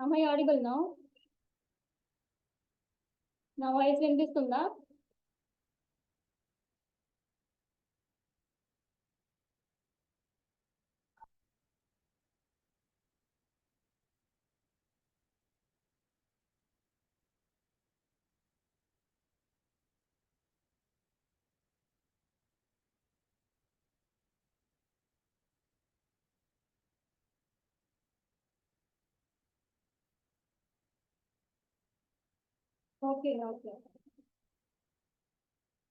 Am I audible now? నా voice వినిపిస్తుందా? Okay, okay.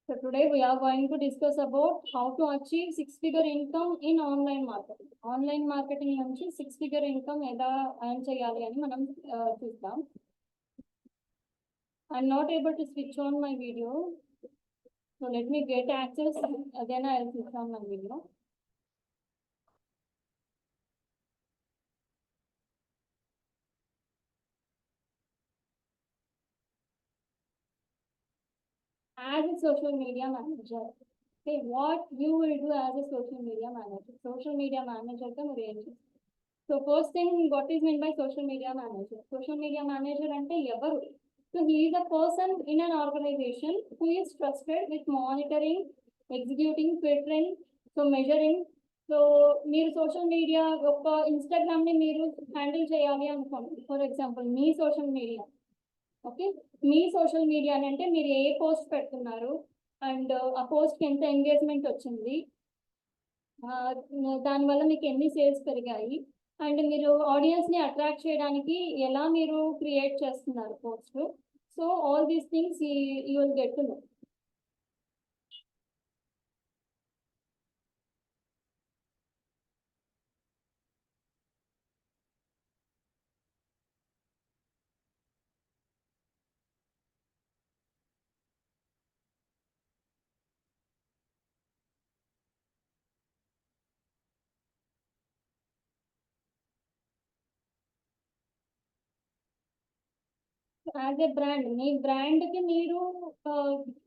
So today we are going to discuss about how to achieve six-figure income in online marketing. Online marketing నుంచి six-figure income ఎలా earn చేయాలి అని మనం చూద్దాం. I'm not able to switch on my video. So let me get access. Again, I'll switch on my video. As a social media manager, okay, what you will do as a social media manager? Social media manager ka మీరు ఏం చేస్తారు? So first thing, what is meant by social media manager? Social media manager అంటే ఎవరు? So he is a person in an organization who is trusted with monitoring, executing, filtering, so measuring. So మీరు social media ఒక Instagram ని మీరు handle చేయాలి అనుకోండి. For example me social media, okay, me social media అంటే మీరు ఏ post పెడుతున్నారు and ఆ పోస్ట్కి ఎంత ఎంగేజ్మెంట్ వచ్చింది, దానివల్ల మీకు ఎన్ని సేల్స్ పెరిగాయి, అండ్ మీరు ఆడియన్స్ని అట్రాక్ట్ చేయడానికి ఎలా మీరు క్రియేట్ చేస్తున్నారు post. So all these things you will get to know. As a brand, మీ బ్రాండ్కి మీరు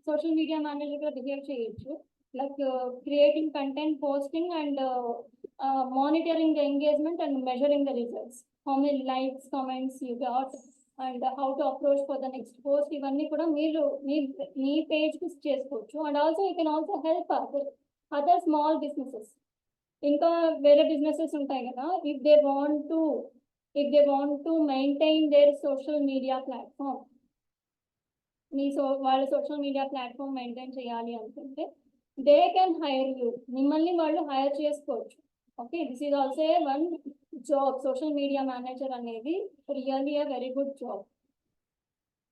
సోషల్ మీడియా మేనేజర్గా బిహేవ్ చేయొచ్చు. Like creating content, posting and monitoring the engagement and measuring the results, how many likes, comments you got and how to approach for the next post. ఇవన్నీ కూడా మీరు మీ పేజ్కి చేసుకోవచ్చు. And also you can also help other small businesses. ఇంకా వేరే businesses ఉంటాయి కదా, if they want to maintain their social media platform, వాళ్ళ సోషల్ మీడియా ప్లాట్ఫామ్ మెయింటైన్ చేయాలి అనుకుంటే దే కెన్ హైర్ యూ, మిమ్మల్ని వాళ్ళు హైర్ చేసుకోవచ్చు. Okay, this is also a one job. Social media manager అనేది really a very good job.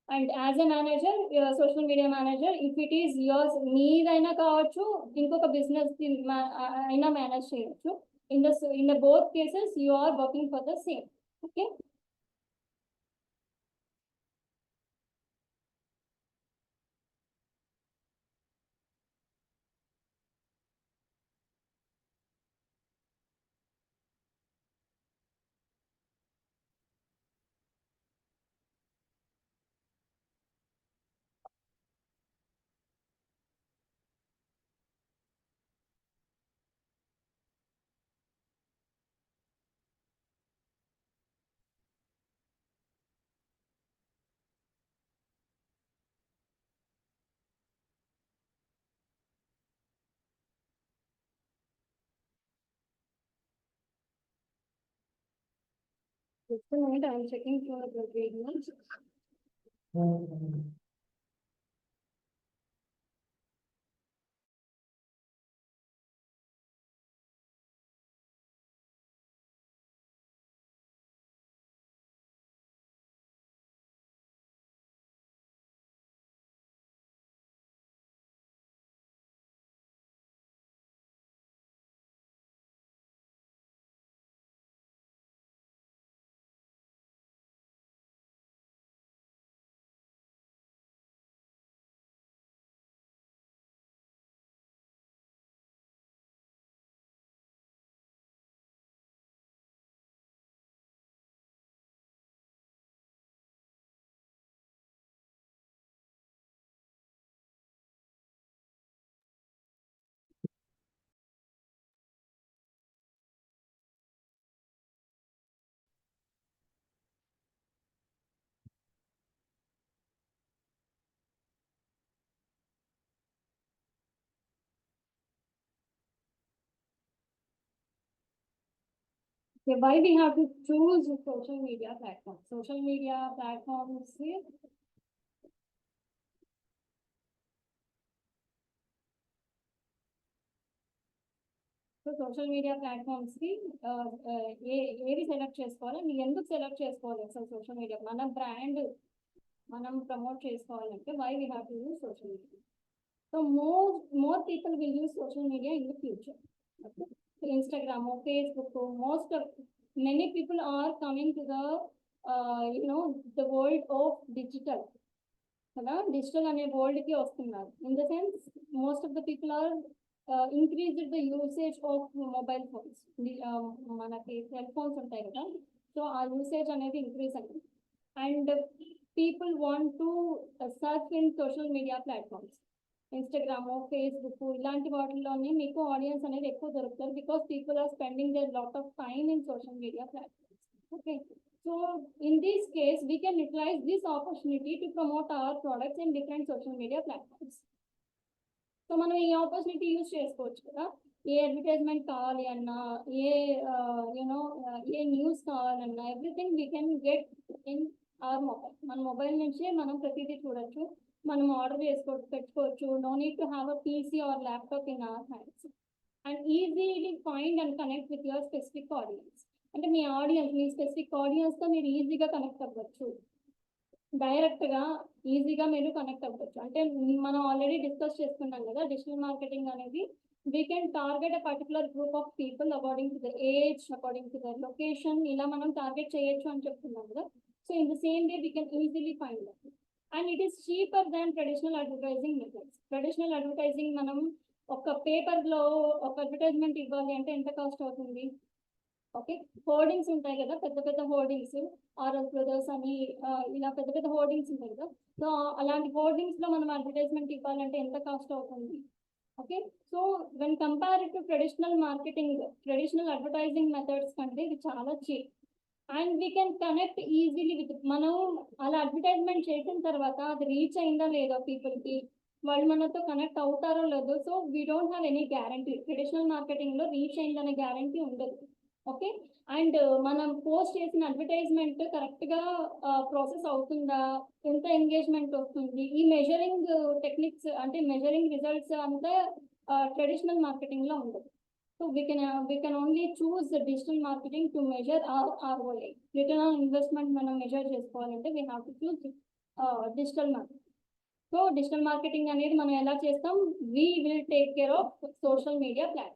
And as a manager, social media manager, if it is yours, మీదైనా కావచ్చు, ఇంకొక business అయినా manage చేయొచ్చు. In the both cases you are working for the same. Okay, Just a minute, I am checking for the gradients. Okay, why we have to choose social media platforms? Social media platforms here. So social media platforms కి ఏవి select చేసుకోవాలి, మీరు ఎందుకు select చేసుకోవాలి అసలు social media మన brand మనం promote చేసుకోవాలంటే why we have to use social media. So more people will use social media in the future. Instagram or Facebook, many people are coming to the the world of digital. కదా digital అనే world కి వస్తున్నారు. In the sense most of the people are increased the usage of mobile phones. మనకి cell phones ఉంటాయి కదా, so ఆ usage అనేది increase అయింది. And people want to search in social media platforms, Instagram, Facebook ఇలాంటి వాటిల్లోనే మీకు ఆడియన్స్ అనేది ఎక్కువ దొరుకుతారు, because people are spending there lot of time in social media platforms. Okay, so in this case we can utilize this opportunity to promote our products in different social media platforms. So మనం ఈ opportunity use చేసుకోవచ్చు కదా, ఏ advertisement కావాలి అన్నా, ఏ news కావాలన్నా, everything we can get in our mobile. మన mobile నుంచే మనం ప్రతిదీ చూడొచ్చు, మనం ఆర్డర్ పెట్టుకోవచ్చు. No need to have a PC or laptop in our hands and easily find and connect with your specific audience. అంటే మీ ఆడియన్స్, మీ స్పెసిఫిక్ ఆడియన్స్తో మీరు ఈజీగా కనెక్ట్ అవ్వచ్చు, డైరెక్ట్గా ఈజీగా మీరు కనెక్ట్ అవ్వచ్చు. అంటే మనం ఆల్రెడీ డిస్కస్ చేసుకున్నాం కదా, డిజిటల్ మార్కెటింగ్ అనేది we can target a particular group of people according to the age, according to the location, ఇలా మనం టార్గెట్ చేయొచ్చు అని చెప్తున్నాం కదా. So in the same way we can easily find that. And it is cheaper than traditional advertising methods. Traditional advertising మనం ఒక పేపర్లో ఒక అడ్వర్టైజ్మెంట్ ఇవ్వాలి అంటే ఎంత కాస్ట్ అవుతుంది? ఓకే, హోర్డింగ్స్ ఉంటాయి కదా, పెద్ద పెద్ద హోర్డింగ్స్, ఆర్ఎస్ బ్రదర్స్ అని ఇలా పెద్ద పెద్ద హోర్డింగ్స్ ఉంటాయి కదా. సో అలాంటి హోర్డింగ్స్ లో మనం అడ్వర్టైజ్మెంట్ ఇవ్వాలంటే ఎంత కాస్ట్ అవుతుంది? Okay, so when compare to traditional marketing, traditional advertising methods కంటే ఇది చాలా cheap. And we can connect easily with, మనం అలా అడ్వర్టైజ్మెంట్ చేసిన తర్వాత అది రీచ్ అయిందా లేదో పీపుల్కి, వాళ్ళు మనతో కనెక్ట్ అవుతారో లేదో, so we don't have any guarantee. Traditional marketing లో రీచ్ అయిందనే గ్యారంటీ ఉండదు. ఓకే, అండ్ మనం పోస్ట్ చేసిన అడ్వర్టైజ్మెంట్ కరెక్ట్గా ప్రాసెస్ అవుతుందా, ఎంత ఎంగేజ్మెంట్ వస్తుంది, ఈ మెజరింగ్ టెక్నిక్స్ అంటే మెజరింగ్ రిజల్ట్స్ అంతా ట్రెడిషనల్ మార్కెటింగ్లో ఉండదు. So we can only choose digital marketing to measure ROI, return on investment మనం మెజర్ చేసుకోవాలంటే we have to choose digital marketing. So digital marketing అనేది మనం ఎలా చేస్తాం? We will take care of social media platforms.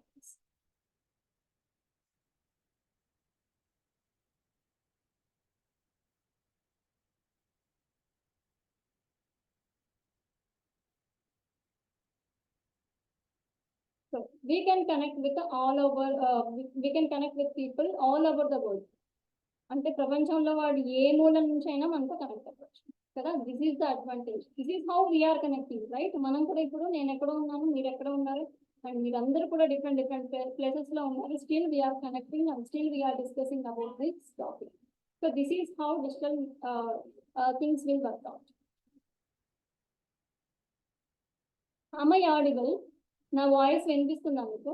So we can connect with people all over the world. అంటే ప్రపంచంలో వాడు ఏ మూల నుంచి అయినా మనతో కనెక్ట్ అవ్వచ్చు కదా. This is the advantage, this is how we are connecting, right? మనం కూడా ఇప్పుడు నేను ఎక్కడ ఉన్నాను, మీరు ఎక్కడ ఉన్నారు, అండ్ మీరందరూ కూడా డిఫరెంట్ ప్లేసెస్ లో ఉన్నారు. Still we are connecting and still we are discussing about this topic. So this is how digital things will work out. Am I audible? నా వాయిస్ వినిపిస్తుందా మీకు?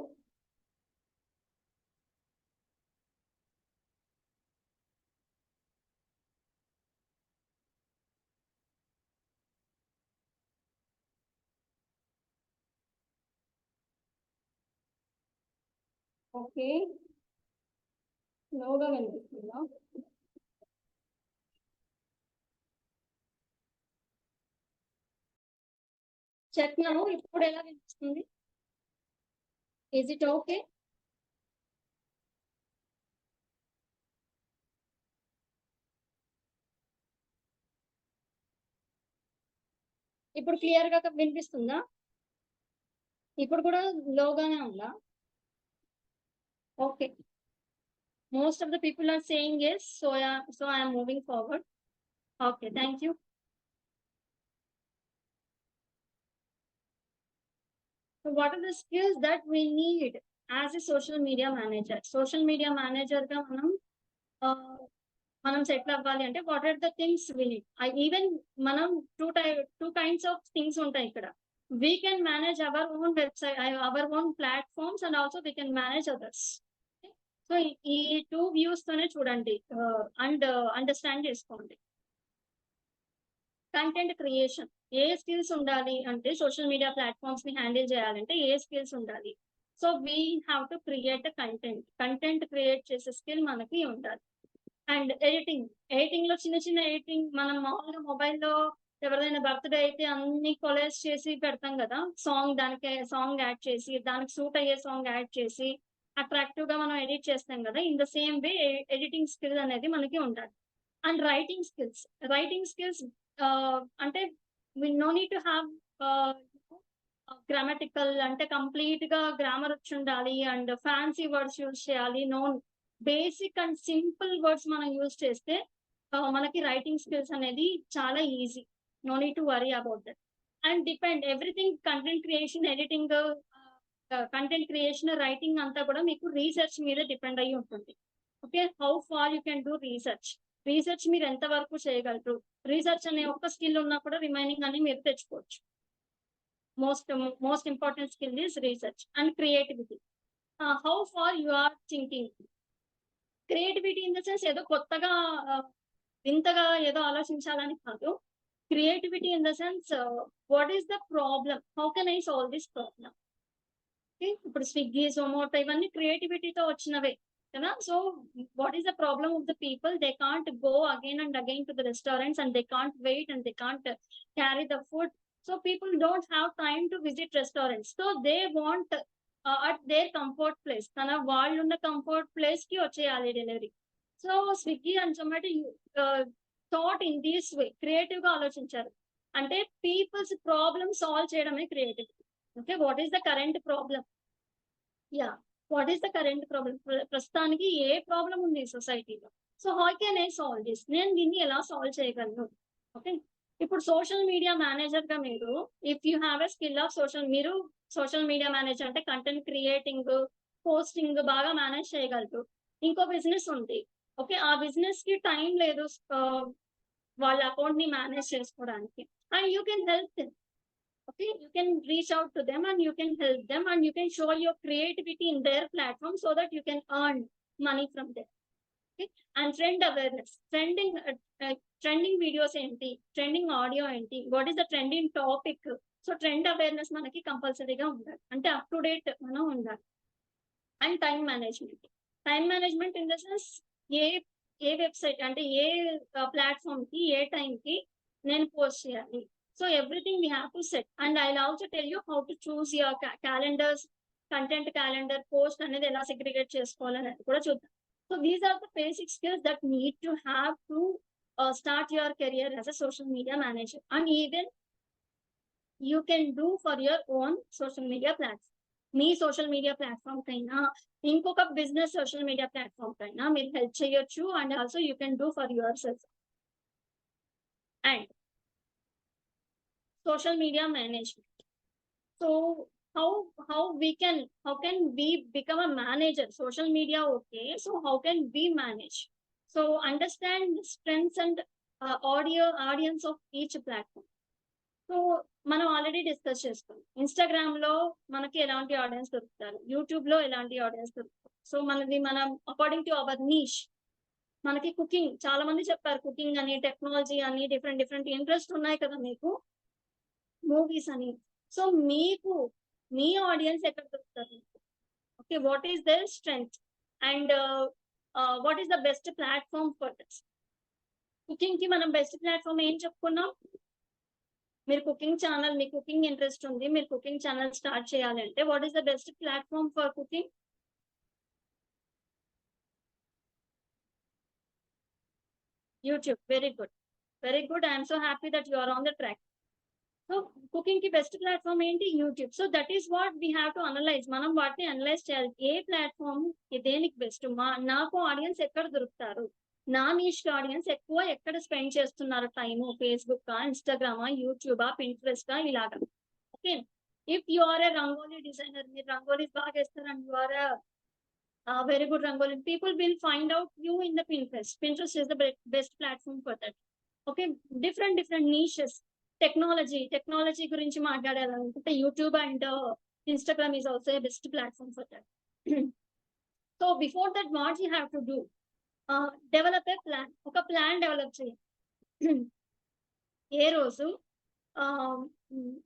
ఓకే, స్లోగా వినిపిస్తుందా? చెప్తున్నాను, ఇప్పుడు ఎలా వినిపిస్తుంది? Is it okay? ఇప్పుడు క్లియర్ గా వినిపిస్తుందా? ఇప్పుడు కూడా లోగానే ఉందా? Okay, most of the people are saying yes, so I am moving forward. Okay, thank you. So what are the skills that we need as a social media manager? Social media manager గా మనం settle అవ్వాలి అంటే what are the things we need? Even మనం two kinds of things ఉంటాయి ఇక్కడ. We can manage our own website, our own platforms, and also we can manage others. So ఈ two views తోనే చూడండి అండ్ అండర్స్టాండ్ చేసుకోండి. Content creation, ఏ skills ఉండాలి అంటే సోషల్ మీడియా ప్లాట్ఫామ్స్ ని హ్యాండిల్ చేయాలంటే ఏ స్కిల్స్ ఉండాలి? So we have to create content create చేసే స్కిల్ మనకి ఉండాలి. అండ్ ఎడిటింగ్ లో చిన్న ఎడిటింగ్ మనం మామూలుగా మొబైల్లో ఎవరిదైనా బర్త్డే అయితే అన్ని కొలేజ్ చేసి పెడతాం కదా, దానికి సాంగ్ యాడ్ చేసి దానికి సూట్ అయ్యే సాంగ్ యాడ్ చేసి అట్రాక్టివ్ గా మనం ఎడిట్ చేస్తాం కదా. In the same way editing skill అనేది మనకి ఉండాలి. అండ్ రైటింగ్ స్కిల్స్ అంటే we no need to have grammatical అంటే కంప్లీట్ గా గ్రామర్ వచ్చి ఉండాలి అండ్ ఫ్యాన్సీ వర్డ్స్ యూజ్ చేయాలి. బేసిక్ అండ్ సింపుల్ వర్డ్స్ మనం యూజ్ చేస్తే మనకి రైటింగ్ స్కిల్స్ అనేది చాలా easy. No need to worry about that. And everything content creation, editing, content creation, writing అంతా కూడా మీకు రీసెర్చ్ మీద డిపెండ్ అయ్యి ఉంటుంది. Okay, how far you can do research మీరు ఎంత వరకు చేయగలరు? రీసెర్చ్ అనే ఒక్క స్కిల్ ఉన్నా కూడా రిమైనింగ్ అని మీరు తెచ్చుకోవచ్చు. Most important skill is research and creativity. How far you are thinking? Creativity in the sense ఏదో కొత్తగా వింతగా ఏదో ఆలోచించాలని కాదు. Creativity in the sense what is the problem, how can I solve this problem? ఇప్పుడు స్విగ్గీ, జొమాటో ఇవన్నీ క్రియేటివిటీతో వచ్చినవే కదా. So what is the problem of the people? They can't go again and again to the restaurants and they can't wait and they can't carry the food. So people don't have time to visit restaurants. So they want at their comfort place, వాళ్ళు ఉన్న comfort place కి వచ్చేయాలి delivery. So Swiggy and Zomato thought in these way, creative గా ఆలోచించారు. అంటే people's problem solve చేయడమే creativity. Okay, what is the current problem? What is the current problem? ప్రస్తుతానికి ఏ ప్రాబ్లం ఉంది సొసైటీలో? So how can I solve this? నేను దీన్ని ఎలా సాల్వ్ చేయగలను? ఓకే, ఇప్పుడు సోషల్ మీడియా మేనేజర్ గా మీరు, if you have a skill of మీరు సోషల్ మీడియా మేనేజర్ అంటే కంటెంట్ క్రియేటింగ్, పోస్టింగ్ బాగా మేనేజ్ చేయగలరు. ఇంకో బిజినెస్ ఉంది, ఓకే, ఆ బిజినెస్ కి టైం లేదు వాళ్ళ అకౌంట్ ని మేనేజ్ చేసుకోవడానికి, and you can help them. Okay, you can reach out to them and you can help them and you can show your creativity in their platform so that you can earn money from them. Okay, and trend awareness, trending videos enti, trending audio enti, what is the trending topic? So trend awareness manaki compulsory ga undali, ante up to date మనం ఉండాలి. And time management in the sense A website అంటే ఏ platform కి ఏ time కి నేను post చేయాలి. So everything we have to set. And I also tell you how to choose your calendars, content calendar, post అనేది ఎలా segregate చేసుకోవాలనేది కూడా చూద్దాం. So these are the basic skills that need to have to start your career as a social media manager. And even you can do for your own social media platform. మీ social media platform కైనా ఇంకొక business social media platform కైనా మీరు help చేయొచ్చు. And also you can do for your self. And social media management. So how can we become a manager? Social media, okay, so how can we manage? So understand the strengths and audience of each platform. So మనం already discuss చేసుకున్నాం. Instagram లో మనకి ఎలాంటి audience దొరుకుతారు, YouTube లో ఎలాంటి audience దొరుకుతారు. So మనం అకార్డింగ్ టు అవర్ నీష్, మనకి కుకింగ్ చాలా మంది చెప్పారు, కుకింగ్ అని, టెక్నాలజీ అని, డిఫరెంట్ ఇంట్రెస్ట్ ఉన్నాయి కదా మీకు, మూవీస్ అని. సో మీకు మీ ఆడియన్స్ ఎక్కడ దొరుకుతారు? Okay, what is their strength and what is the best platform for this? Cooking ki manam best platform em cheptunnam. మీరు కుకింగ్ ఛానల్, మీ కుకింగ్ ఇంట్రెస్ట్ ఉంది, మీరు కుకింగ్ ఛానల్ స్టార్ట్ చేయాలంటే what is the best platform for cooking? YouTube. Very good, very good. I'm so happy that you are on the track. So cooking కి best platform ఏంటి? YouTube. So that is what we have to analyse. మనం వాటిని analyse చేయాలి. ఏ platform దేనికి best, నాకు audience ఎక్కడ దొరుకుతారు, నా నీష్ ఆడియన్స్ ఎక్కువ ఎక్కడ స్పెండ్ చేస్తున్నారు టైము, ఫేస్బుక్, ఇన్స్టాగ్రామా, యూట్యూబా, పింట్రెస్ట్ ఇలాగా. Okay, if you are a rangoli designer, మీరు రంగోలీస్ బాగా వేస్తారు and you are very good rangoli, people will find out you in the Pinterest is the best platform for that. Okay, different niches. Technology గురించి మాట్లాడాలనుకుంటే YouTube and Instagram is also a best platform for that. So before that, what you have to do, develop a plan. ఒక plan develop చేయాలి. ఏ రోజు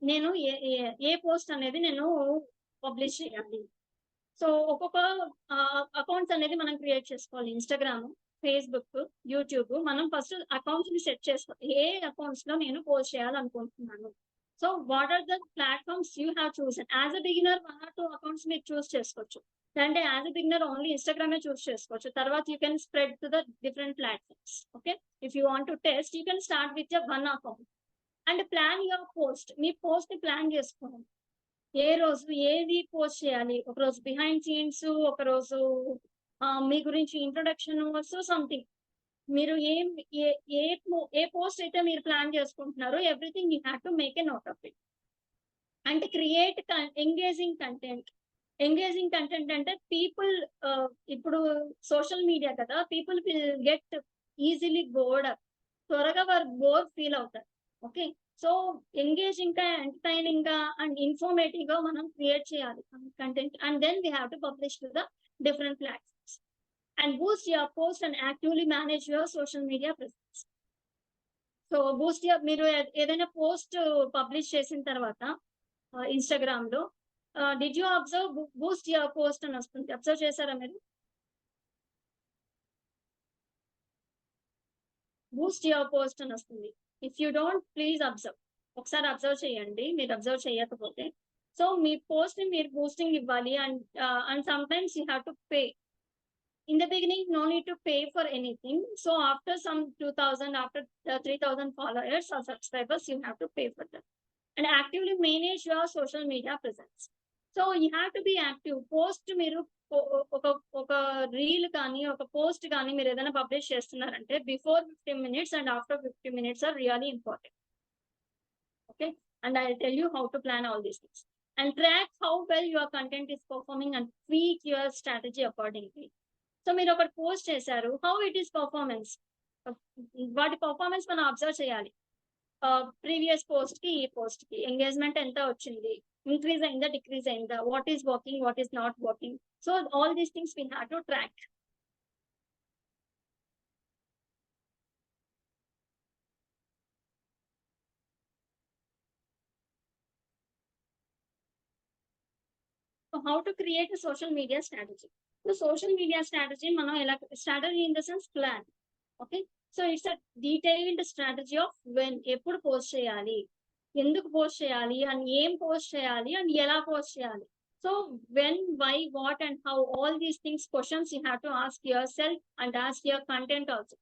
నేను ఏ post అనేది నేను publish చేయాలి. So ఒక్కొక్క అకౌంట్స్ అనేది మనం క్రియేట్ చేసుకోవాలి. Instagram, Facebook, YouTube. మనం ఫస్ట్ అకౌంట్స్ ని సెట్ చేసుకోవాలి. ఏ అకౌంట్స్ లో నేను పోస్ట్ చేయాలనుకుంటున్నాను. So what are the platforms you have chosen. As a beginner 1 or 2 accounts మీరు చూస్ చేసుకోవచ్చు. అంటే యాజ్ అ బిగినర్ ఓన్లీ ఇన్స్టాగ్రామే చూస్ చేసుకోవచ్చు. తర్వాత you can spread to the different platforms. Okay, if you want to test you can start with 1 account and plan your post. Me post ని plan చేసుకోండి. ఏ రోజు ఏది post చేయాలి, ఒక రోజు బిహైండ్ సీన్స్, ఒక రోజు మీ గురించి ఇంట్రొడక్షన్, సో సంథింగ్. మీరు ఏ పోస్ట్ అయితే మీరు ప్లాన్ చేసుకుంటున్నారో everything you have to make a note of it. అంటే create engaging content. Engaging content అంటే పీపుల్, ఇప్పుడు సోషల్ మీడియా కదా, people will get easily bored, త్వరగా వారు బోర్ ఫీల్ అవుతారు. ఓకే, సో ఎంగేజింగ్ గా, ఎంటర్టైనింగ్ గా అండ్ ఇన్ఫర్మేటివ్ గా మనం క్రియేట్ చేయాలి content. And then we have to publish to the different platforms and boost your post and actively manage your social media presence. So Boost your, మీరు ఏదైనా post publish చేసిన తర్వాత Instagram లో did you observe Boost your post అని వస్తుంది. Observe చేశారా మీరు? Boost your post అని వస్తుంది. If you don't, please observe. ఒకసారి అబ్జర్వ్ చేయండి, మీరు అబ్జర్వ్ చేయకపోతే. సో మీ పోస్ట్ ని మీరు బూస్టింగ్ ఇవ్వాలి. And some times you have to pay. In the beginning, no need to pay for anything. So after some 2000, after 3000 followers or subscribers, you have to pay for that. And actively manage your social media presence. So you have to be active. Post మీరు ఒక reel కానీ ఒక post కానీ మీరు ఏదైనా publish చేస్తున్నారంటే before 15 minutes and after 15 minutes are really important. Okay, and I'll tell you how to plan all these things and track how well your content is performing and tweak your strategy accordingly. So మీరు ఒకటి post చేశారు, how it is performance, వాటి performance మనం observe చేయాలి. Previous post కి ఈ post కి engagement ఎంత వచ్చింది, ఇంక్రీజ్ అయిందా, డిక్రీజ్ అయిందా, what is working, what is not working. So all these things we have to track. So how to create a social media strategy. So social media strategy, మనం ఎలా, strategy in the sense plan. Okay, so it's a detailed strategy of when, ఎప్పుడు post చేయాలి, ఎందుకు post చేయాలి, and ఏం post చేయాలి, and ఎలా post చేయాలి. So when, why, what and how, all these things, questions you have to ask yourself and ask your content also.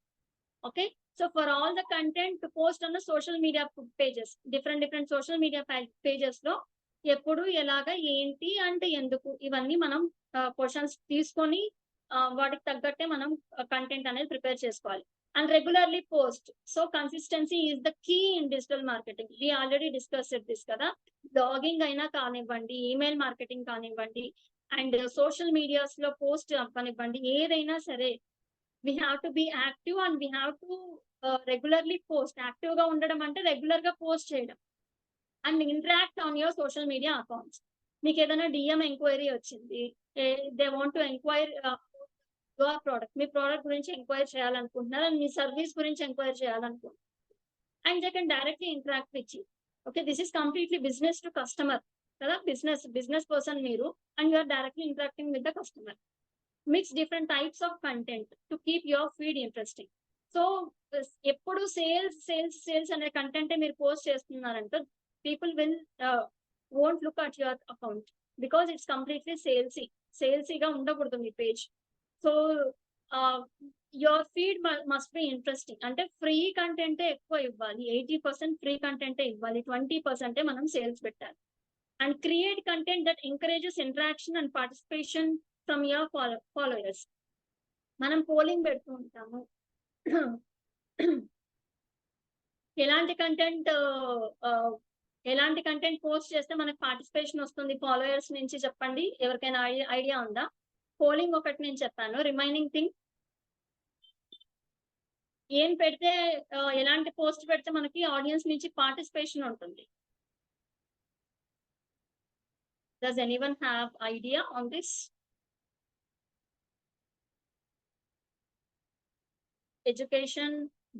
Okay, so for all the content to post on the social media pages, different social media pages లో ఎప్పుడు, ఎలాగా, ఏంటి అంటే ఎందుకు, ఇవన్నీ మనం questions తీసుకొని వాటికి తగ్గట్టే మనం కంటెంట్ అనేది ప్రిపేర్ చేసుకోవాలి. And regularly post. So consistency is the key in digital marketing. We already discussed this కదా. బ్లాగింగ్ అయినా కానివ్వండి, ఈమెయిల్ మార్కెటింగ్ కానివ్వండి, అండ్ సోషల్ మీడియాస్ లో పోస్ట్ కానివ్వండి, ఏదైనా సరే we have to be active and we have to regularly post. Active గా ఉండడం అంటే రెగ్యులర్ గా పోస్ట్ చేయడం and interact on your social media accounts. మీకు ఏదైనా డిఎం ఎంక్వైరీ వచ్చింది, they want to enquire your product, మీ ప్రోడక్ట్ గురించి ఎంక్వైరీ చేయాలనుకుంటున్నారు, అండ్ మీ సర్వీస్ గురించి ఎంక్వైరీ చేయాలనుకుంటున్నారు, and they can directly interact with you. Okay, this is completely business to customer. కదా, బిజినెస్ పర్సన్ మీరు, and you are directly interacting with the customer. Mix different types of content to keep your feed interesting. So ఎప్పుడు sales అనే కంటెంటే మీరు post చేస్తున్నారంటే people will won't look at your account because it's completely సేల్సీగా ఉండకూడదు మీ page. So your feed must be interesting. అంటే free కంటెంటే ఎక్కువ ఇవ్వాలి, 80% ఫ్రీ కంటెంటే ఇవ్వాలి, 20% మనం సేల్స్ పెట్టాలి. And create content that encourages interaction and participation from your followers. మనం పోలింగ్ పెడుతూ ఉంటాము. ఎలాంటి కంటెంట్ పోస్ట్ చేస్తే మనకు పార్టిసిపేషన్ వస్తుంది ఫాలోయర్స్ నుంచి చెప్పండి, ఎవరికైనా ఐడియా ఉందా? పోలింగ్ ఒకటి నేను చెప్పాను. రిమైనింగ్ థింగ్ ఏం పెడితే ఎలాంటి పోస్ట్ పెడితే మనకి ఆడియన్స్ నుంచి పార్టిసిపేషన్ ఉంటుంది? Does anyone have idea on this? Education,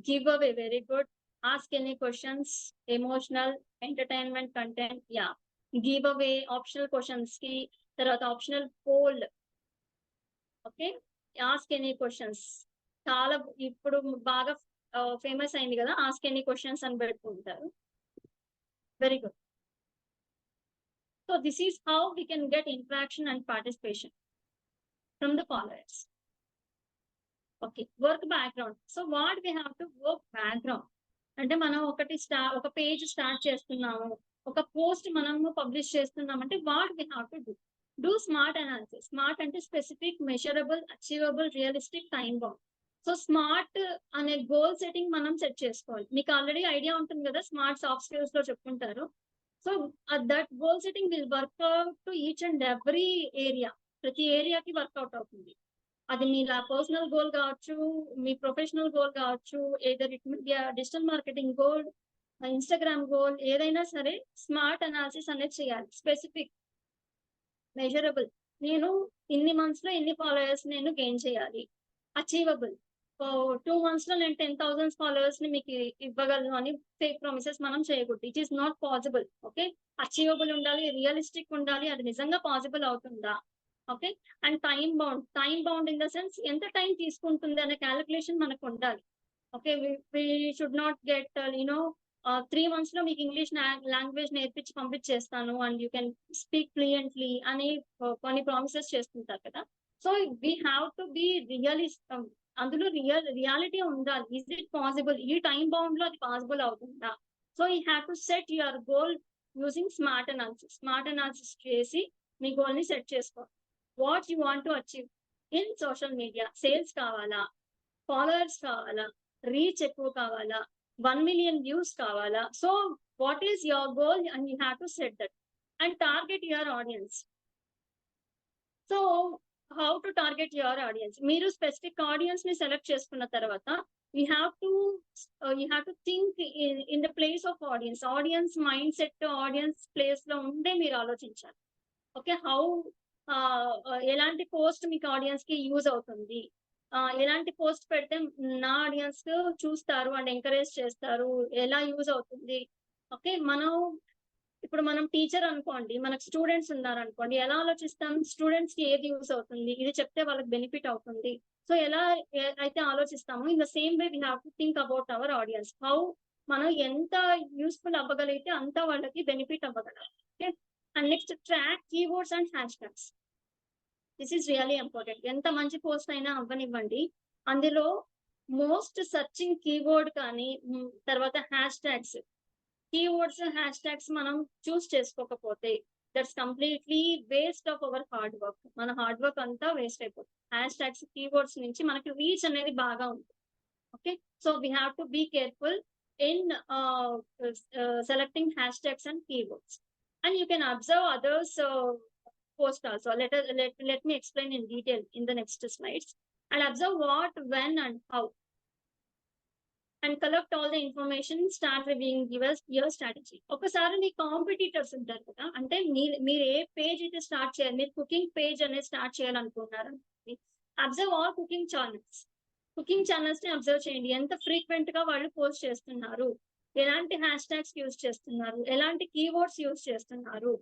giveaway, very good. Ask any questions, emotional, entertainment content, yeah. Giveaway, optional questions ki tarvata optional poll. Okay, ask any questions. చాలా ఇప్పుడు బాగా famous అయింది కదా, ask any questions అని పెట్టుకుంటారు. Very good. So this is how we can get interaction and participation from the followers. Okay, work background. So what we have to work background అంటే మనం ఒక పేజ్ స్టార్ట్ చేస్తున్నాము, ఒక post మనము publish చేస్తున్నాం అంటే what we have to do smart analysis. Smart అంటే specific, measurable, achievable, realistic, time bound. So smart అనే గోల్ సెట్టింగ్ మనం సెట్ చేసుకోవాలి. మీకు ఆల్రెడీ ఐడియా ఉంటుంది కదా, స్మార్ట్ సాఫ్ట్ స్కిల్స్ లో చెప్పుకుంటారు. So that goal setting will work out to each and every area. ప్రతి ఏరియాకి వర్క్అవుట్ అవుతుంది. అది మీ పర్సనల్ గోల్ కావచ్చు, మీ ప్రొఫెషనల్ గోల్ కావచ్చు, either it digital marketing goal, Instagram goal, ఏదైనా సరే స్మార్ట్ అనాలిసిస్ అనేది చేయాలి. స్పెసిఫిక్, మెజరబుల్, నేను ఇన్ని మంత్స్ లో ఎన్ని ఫాలోయర్స్ నేను గెయిన్ చేయాలి. అచీవబుల్, 2 months లో నేను 10,000 ఫాలోవర్స్ ని మీకు ఇవ్వగలను అని ఫేక్ ప్రామిసెస్ మనం చేయకూడదు. It is not possible. Okay, achievable ఉండాలి, రియలిస్టిక్ ఉండాలి, అది నిజంగా పాసిబుల్ అవుతుందా. Okay, and time bound in the sense ఎంత టైం తీసుకుంటుంది అనే క్యాలిక్యులేషన్ మనకు ఉండాలి. Okay, we should not get 3 months లో మీకు ఇంగ్లీష్ లాంగ్వేజ్ నేర్పించి పంపించేస్తాను and you can speak fluently అని కొన్ని ప్రామిసెస్ చేస్తుంటారు కదా. So we have to be అందులో రియాలిటీ ఉండాలి. ఇస్ ఇట్ పాసిబుల్, ఈ టైం బౌండ్ లో అది పాసిబుల్ అవుతుందా. So you have to set your goal using smart analysis చేసి మీ గోల్ ని సెట్ చేసుకోవాలి. What you want to achieve in social media. Sales కావాలా, ఫాలోవర్స్ కావాలా, రీచ్ ఎక్కువ కావాలా, 1 million వ్యూస్ కావాలా. So what is your goal and you have to set that and target your audience. So how to target your audience. మీరు specific audience ని select చేసుకున్న తర్వాత you have to think in the place of audience mind set, audience place లో ఉండే మీరు ఆలోచించాలి. Okay, ఎలాంటి post మీకు ఆడియన్స్ కి యూజ్ అవుతుంది, ఎలాంటి పోస్ట్ పెడితే నా ఆడియన్స్ చూస్తారు అండ్ ఎంకరేజ్ చేస్తారు, ఎలా యూజ్ అవుతుంది. ఓకే, ఇప్పుడు మనం టీచర్ అనుకోండి, మనకు స్టూడెంట్స్ ఉన్నారనుకోండి, ఎలా ఆలోచిస్తాం, స్టూడెంట్స్ కి ఏది యూస్ అవుతుంది, ఇది చెప్తే వాళ్ళకి బెనిఫిట్ అవుతుంది. సో ఎలా అయితే ఆలోచిస్తామో in the same way we have to think about our audience. How మనం ఎంత యూస్ఫుల్ అవ్వగలిగితే అంత వాళ్ళకి బెనిఫిట్ అవ్వగలరు. Okay, and next track keywords and hashtags. This is really important. ఎంత మంచి పోస్ట్ అయినా అవ్వనివ్వండి, అందులో మోస్ట్ సర్చింగ్ కీవర్డ్ కానీ తర్వాత hashtags, keywords hashtags మనం చూస్ చేసుకోకపోతే that's completely waste of our hard work. మన హార్డ్ వర్క్ అంతా వేస్ట్ అయిపోతుంది. హ్యాష్ ట్యాగ్స్, కీవర్డ్స్ నుంచి మనకి రీచ్ అనేది బాగా ఉంటుంది. Okay, so we have to be careful in selecting hashtags and keywords. And you can observe others post also. Let me explain in detail in the next slides. And observe what, when and how. And collect all the information, start reviewing your strategy. ఒకసారి మీ competitors ఉంటారు కదా, అంటే మీరు ఏ page అయితే start చేయాలి, మీరు cooking page అనేది start చేయాలనుకున్నారు. అబ్జర్వ్ ఆల్ కుకింగ్ ఛానల్స్ ని అబ్జర్వ్ చేయండి. ఎంత ఫ్రీక్వెంట్ గా వాళ్ళు పోస్ట్ చేస్తున్నారు, ఎలాంటి హ్యాష్ ట్యాగ్స్ యూజ్ చేస్తున్నారు, ఎలాంటి కీవర్డ్స్ యూజ్ చేస్తున్నారు.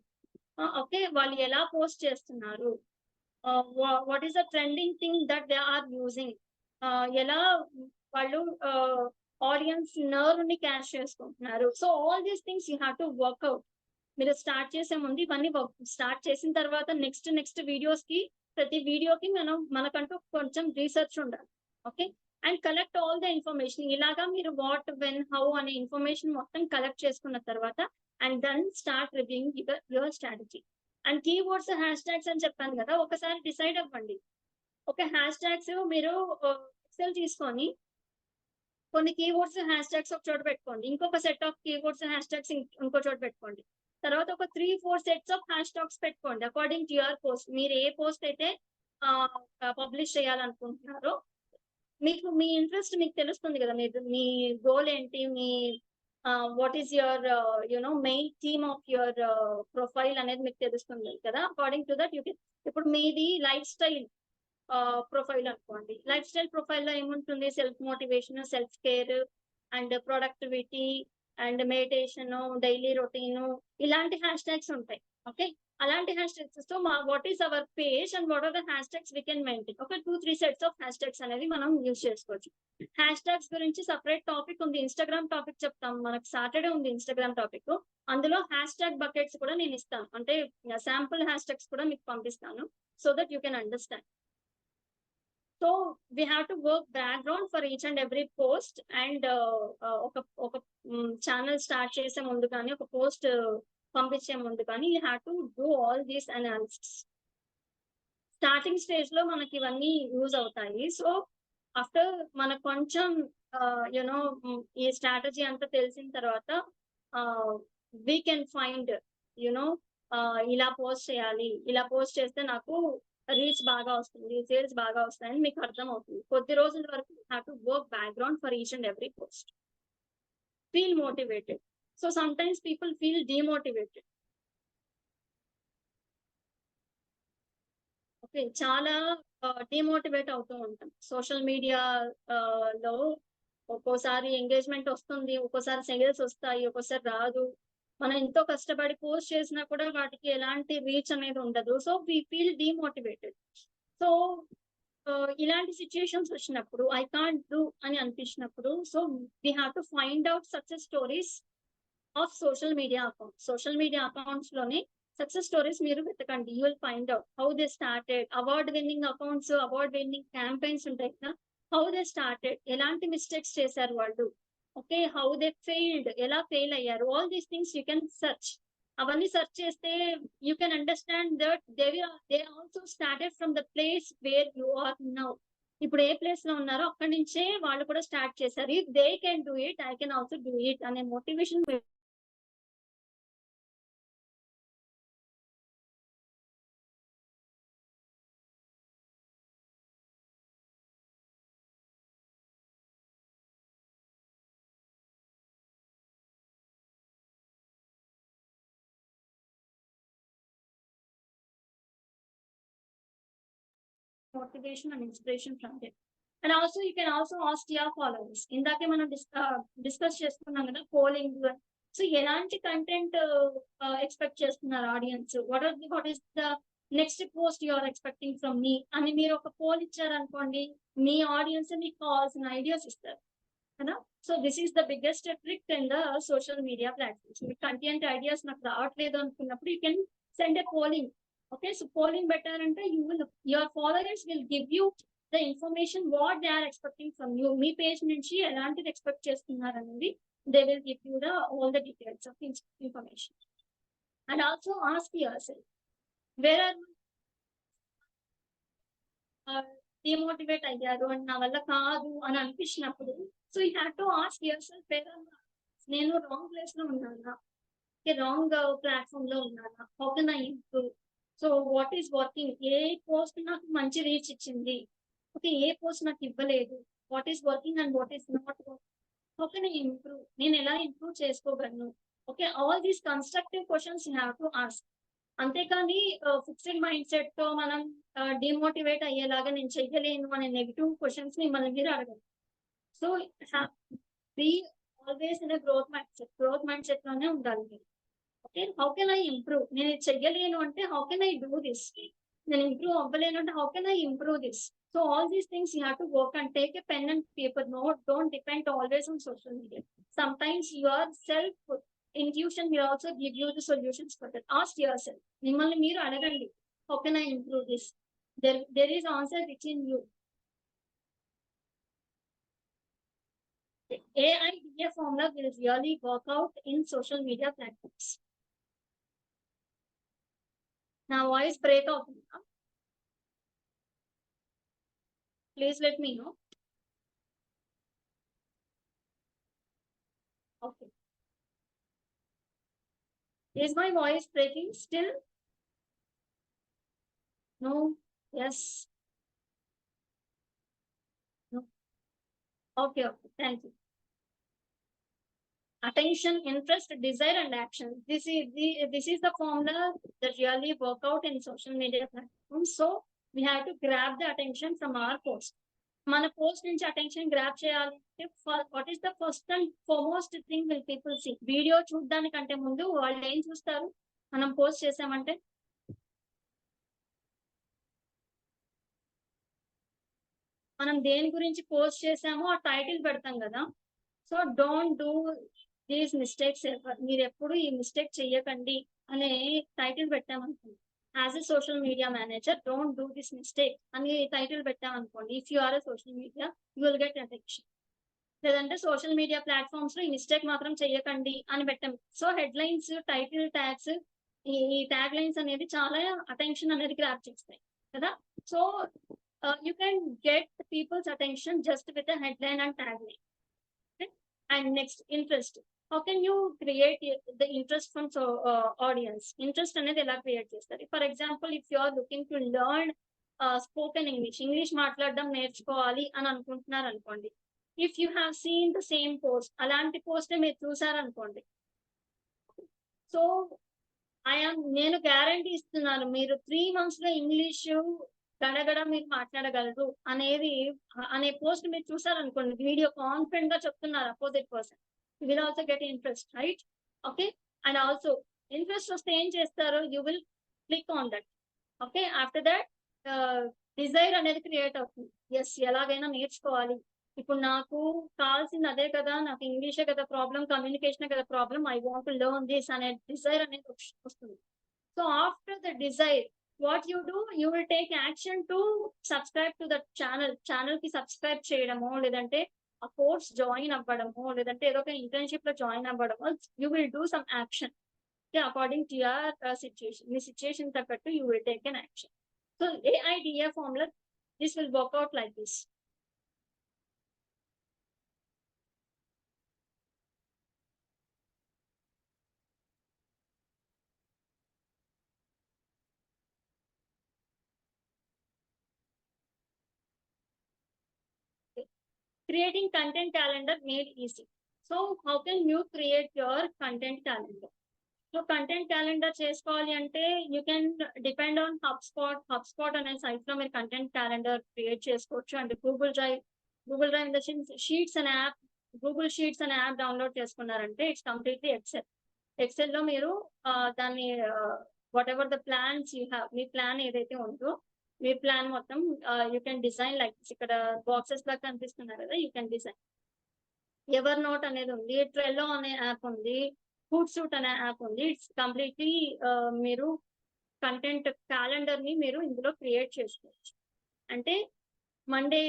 ఓకే, వాళ్ళు ఎలా పోస్ట్ చేస్తున్నారు, what is the trending thing that they are using, ఎలా వాళ్ళు ఆడియన్స్ నర్వ్ ని క్యాచ్ చేసుకుంటున్నారు. So all these things you have to work out. మీరు స్టార్ట్ చేసే ముందు ఇవన్నీ స్టార్ట్ చేసిన తర్వాత నెక్స్ట్ వీడియోస్ కి, ప్రతి వీడియోకి మనకంటూ కొంచెం రీసెర్చ్ ఉండాలి. Okay, and collect all the information. ఇలాగా మీరు వాట్, వెన్, హౌ అనే ఇన్ఫర్మేషన్ మొత్తం కలెక్ట్ చేసుకున్న తర్వాత and then start reviewing your strategy. And keywords, hashtags అని చెప్పాను కదా, ఒకసారి డిసైడ్ అవ్వండి. ఒక హ్యాష్ ట్యాగ్స్ మీరు ఎక్సెల్ తీసుకొని కొన్ని కీవర్డ్స్, హ్యాష్ ట్యాగ్స్ ఒక చోట పెట్టుకోండి, ఇంకొక set of keywords, hash tags ఇంకో చోట పెట్టుకోండి. తర్వాత ఒక 3-4 సెట్స్ ఆఫ్ హ్యాష్ ట్యాగ్స్ పెట్టుకోండి అకార్డింగ్ టు యువర్ పోస్ట్. మీరు ఏ పోస్ట్ అయితే పబ్లిష్ చేయాలనుకుంటున్నారో, మీకు మీ ఇంట్రెస్ట్ మీకు తెలుస్తుంది కదా, మీ గోల్ ఏంటి, మీ what is your main theme of your profile అనేది మీకు తెలుస్తుంది కదా. According to that you can. ఇప్పుడు మీది లైఫ్ స్టైల్ ప్రొఫైల్ అనుకోండి. లైఫ్ స్టైల్ ప్రొఫైల్ లో ఏముంటుంది, self motivation, self care and productivity and meditation, daily routine, ఇలాంటి హ్యాష్ ట్యాగ్స్ ఉంటాయి. ఓకే, అలాంటి హ్యాష్ ట్యాగ్స్ తో what is our page and what are the hashtags we can maintain. ఒక 2-3 sets of hash tags అనేది మనం use చేసుకోవచ్చు. Hash tags గురించి separate topic ఉంది, ఇన్స్టాగ్రామ్ టాపిక్ చెప్తాం. మనకు సాటర్డే ఉంది ఇన్స్టాగ్రామ్ టాపిక్. అందులో హ్యాష్ ట్యాగ్ బకెట్స్ కూడా నేను ఇస్తాను, అంటే శాంపుల్ హ్యాష్ ట్యాగ్స్ కూడా మీకు పంపిస్తాను, so that you can understand. So we have to work background for each and every post and ఒక ఛానల్ స్టార్ట్ చేసే ముందు కానీ, ఒక పోస్ట్ పంపించే ముందు కానీ, you have to do all these analysis. Starting stage లో మనకి ఇవన్నీ యూజ్ అవుతాయి. సో ఆఫ్టర్ మనకు కొంచెం యునో ఈ స్ట్రాటజీ అంతా తెలిసిన తర్వాత వీ కెన్ ఫైండ్ యునో ఇలా పోస్ట్ చేయాలి, ఇలా పోస్ట్ చేస్తే నాకు రీచ్ బాగా వస్తుంది, సేల్స్ బాగా వస్తాయని మీకు అర్థం అవుతుంది. కొద్ది రోజుల వరకు have to work background for each and every post. Feel motivated. So some times people feel demotivated. Okay, చాలా డిమోటివేట్ అవుతూ ఉంటాం సోషల్ మీడియా లో. ఒక్కోసారి ఎంగేజ్మెంట్ వస్తుంది, ఒక్కోసారి సేల్స్ వస్తాయి, ఒక్కోసారి రాదు. మనం ఎంతో కష్టపడి పోస్ట్ చేసినా కూడా వాటికి ఎలాంటి రీచ్ అనేది ఉండదు. So we feel demotivated. So ఇలాంటి సిచ్యుయేషన్స్ వచ్చినప్పుడు, ఐ కాంట్ డూ అని అనిపించినప్పుడు, so we have to find out success stories of social media accounts. Social media accounts లోనే సక్సెస్ స్టోరీస్ మీరు వెతకండి. You will find out how they started. Award winning accounts, award winning campaigns ఉంటాయి కదా, how they started, ఎలాంటి mistakes చేశారు వాళ్ళు, okay, how they failed, ఎలా fail అయ్యారు. All these things you can search. అవన్నీ సెర్చ్ చేస్తే you can understand that they also started from the place where you are now. ఇప్పుడు ఏ ప్లేస్ లో ఉన్నారో అక్కడి నుంచే వాళ్ళు కూడా స్టార్ట్ చేశారు. If they can do it, I can also do it అనే motivation motivation and inspiration from them. And also you can also ask your followers. ఇందాకే మనం డిస్కస్ చేసుకున్నాం కదా పోలింగ్. సో ఎలాంటి కంటెంట్ ఎక్స్పెక్ట్ చేస్తున్నారు audience, what is the next post you are expecting from మీ అని మీరు ఒక పోల్ ఇచ్చారనుకోండి, మీ ఆడియన్స్ మీకు కావాల్సిన ఐడియాస్ ఇస్తారు కదా. So this is the biggest trick in the social media platforms. Me content ideas నాకు రావట్లేదు అనుకున్నప్పుడు you can send a polling. Okay, so polling better and your followers will give you the information what they are expecting from you. Me page nunchi elanti expect chestunnaranadi, they will give you all the details of information. And also ask yourself, where are demotivate ayyaru and na valla kaadu ani anpishinappudu, so you have to ask yourself, where nenu wrong place lo unnana, wrong platform lo unnana, how can I improve. So what is working, A post నాకు మంచి reach ఇచ్చింది, okay, ఏ post నాకు ఇవ్వలేదు, what is working and what is not working, how can I improve, నేను ఎలా improve చేసుకోగలను. Okay, all these constructive questions you have to ask. అంతేకాని fixed mind set తో మనం డిమోటివేట్ అయ్యేలాగా నేను చెయ్యలేను అనే నెగిటివ్ క్వశ్చన్స్ మిమ్మల్ని మీరు అడగదు. So be always in growth mindset లోనే ఉండాలి మీరు. Okay, how can I improve? నేను ఇది చెయ్యలేను అంటే how can I do this? నేను ఇంప్రూవ్ అవ్వలేను అంటే how can I improve this? So all these things you have to work and take a pen and paper note. Don't depend always on social media. Sometimes your self intuition will also give you the solutions for that. Ask yourself. మిమ్మల్ని మీరు అడగండి. How can I improve this? There is answer within you. The AI formula will really work out in social media platforms. నా voice break అవుతుందా? Please let me know. Okay, is my voice breaking still? No? Yes? No? Okay, thank you. Attention, interest, desire, and action. This is the formula that really work out in social media platforms. So we have to grab the attention from our post. మన post నుంచి attention grab చేయాలంటే what is the first and foremost thing will people see? Video చూడడానికంటే ముందు వాళ్ళు ఏం చూస్తారు? మనం post చేసామంటే మనం దేని గురించి పోస్ట్ చేసామో ఆ టైటిల్ పెడతాం కదా. So don't do these mistakes ever. మీరు ఎప్పుడు ఈ మిస్టేక్ చెయ్యకండి అనే టైటిల్ పెట్టామనుకోండి. As a social media manager, don't do this mistake అని టైటిల్ పెట్టామనుకోండి. If you are a social media, you will get attention. లేదంటే సోషల్ మీడియా ప్లాట్ఫామ్స్ లో ఈ మిస్టేక్ మాత్రం చెయ్యకండి అని పెట్టాం. So headlines, title tags, ఈ ట్యాగ్ లైన్స్ అనేది చాలా అటెన్షన్ అనేది గ్రాప్ చేస్తాయి కదా. So you can get people's attention just with a headline and tagline. Okay? And next, interest. How can you create the interest from audience? Interest అనేది ఎలా create చేస్తారు? For example, if you are looking to learn spoken English మాట్లాడడం నేర్చుకోవాలి అని అనుకుంటున్నారు అనుకోండి. If you have seen the same post, అలాంటి post మీరు చూసారనుకోండి. సో నేను గ్యారంటీ ఇస్తున్నాను, మీరు 3 months లో ఇంగ్లీషు గడగడ మీరు మాట్లాడగలరు అనే పోస్ట్ మీరు చూసారనుకోండి. వీడియో కాన్ఫిడెంట్ గా చెప్తున్నారు opposite person. You will also get interest, right? Okay, and also interest వస్తే ఏం చేస్తారు? You will click on that. Okay, after that desire అనేది క్రియేట్ అవుతుంది. ఎస్, ఎలాగైనా నేర్చుకోవాలి. ఇప్పుడు నాకు కావాల్సింది అదే కదా, నాకు ఇంగ్లీషే కదా ప్రాబ్లం, కమ్యూనికేషన్ కదా problem, I want to learn this అనే డిజైర్ అనేది వస్తుంది. So after the desire, what you do, you will take action to subscribe to the channel కి సబ్స్క్రైబ్ చేయడమో, లేదంటే ఆ కోర్స్ జాయిన్ అవ్వడమో, లేదంటే ఏదో ఒక ఇంటర్న్షిప్ లో జాయిన్ అవ్వడమో. You will do some action according to your situation. మీ సిచ్యుయేషన్ తగ్గట్టు you will take an action. So AIDA formula, this will work out like this. Creating content calendar made easy. So how can you create your content calendar? So content calendar చేసుకోవాలి అంటే you can depend on హబ్స్పాట్ అనే site లో మీరు content calendar create చేసుకోవచ్చు. And Google drive in the sheets అనే app, Google sheets అనే app download చేసుకున్నారంటే it's completely XL లో మీరు దాన్ని what ever the plans you have, me plan ఏదైతే ఉందో మీ ప్లాన్ మొత్తం యూ కెన్ డిజైన్ లైక్ ఇక్కడ బాక్సెస్ లాగా కనిపిస్తున్నారు కదా, you can design. Ever note అనేది ఉంది, ట్రెల్లో అనే యాప్ ఉంది, ఫుడ్ సూట్ అనే యాప్ ఉంది. ఇట్స్ కంప్లీట్లీ మీరు కంటెంట్ క్యాలెండర్ ని మీరు ఇందులో క్రియేట్ చేసుకోవచ్చు. అంటే మండే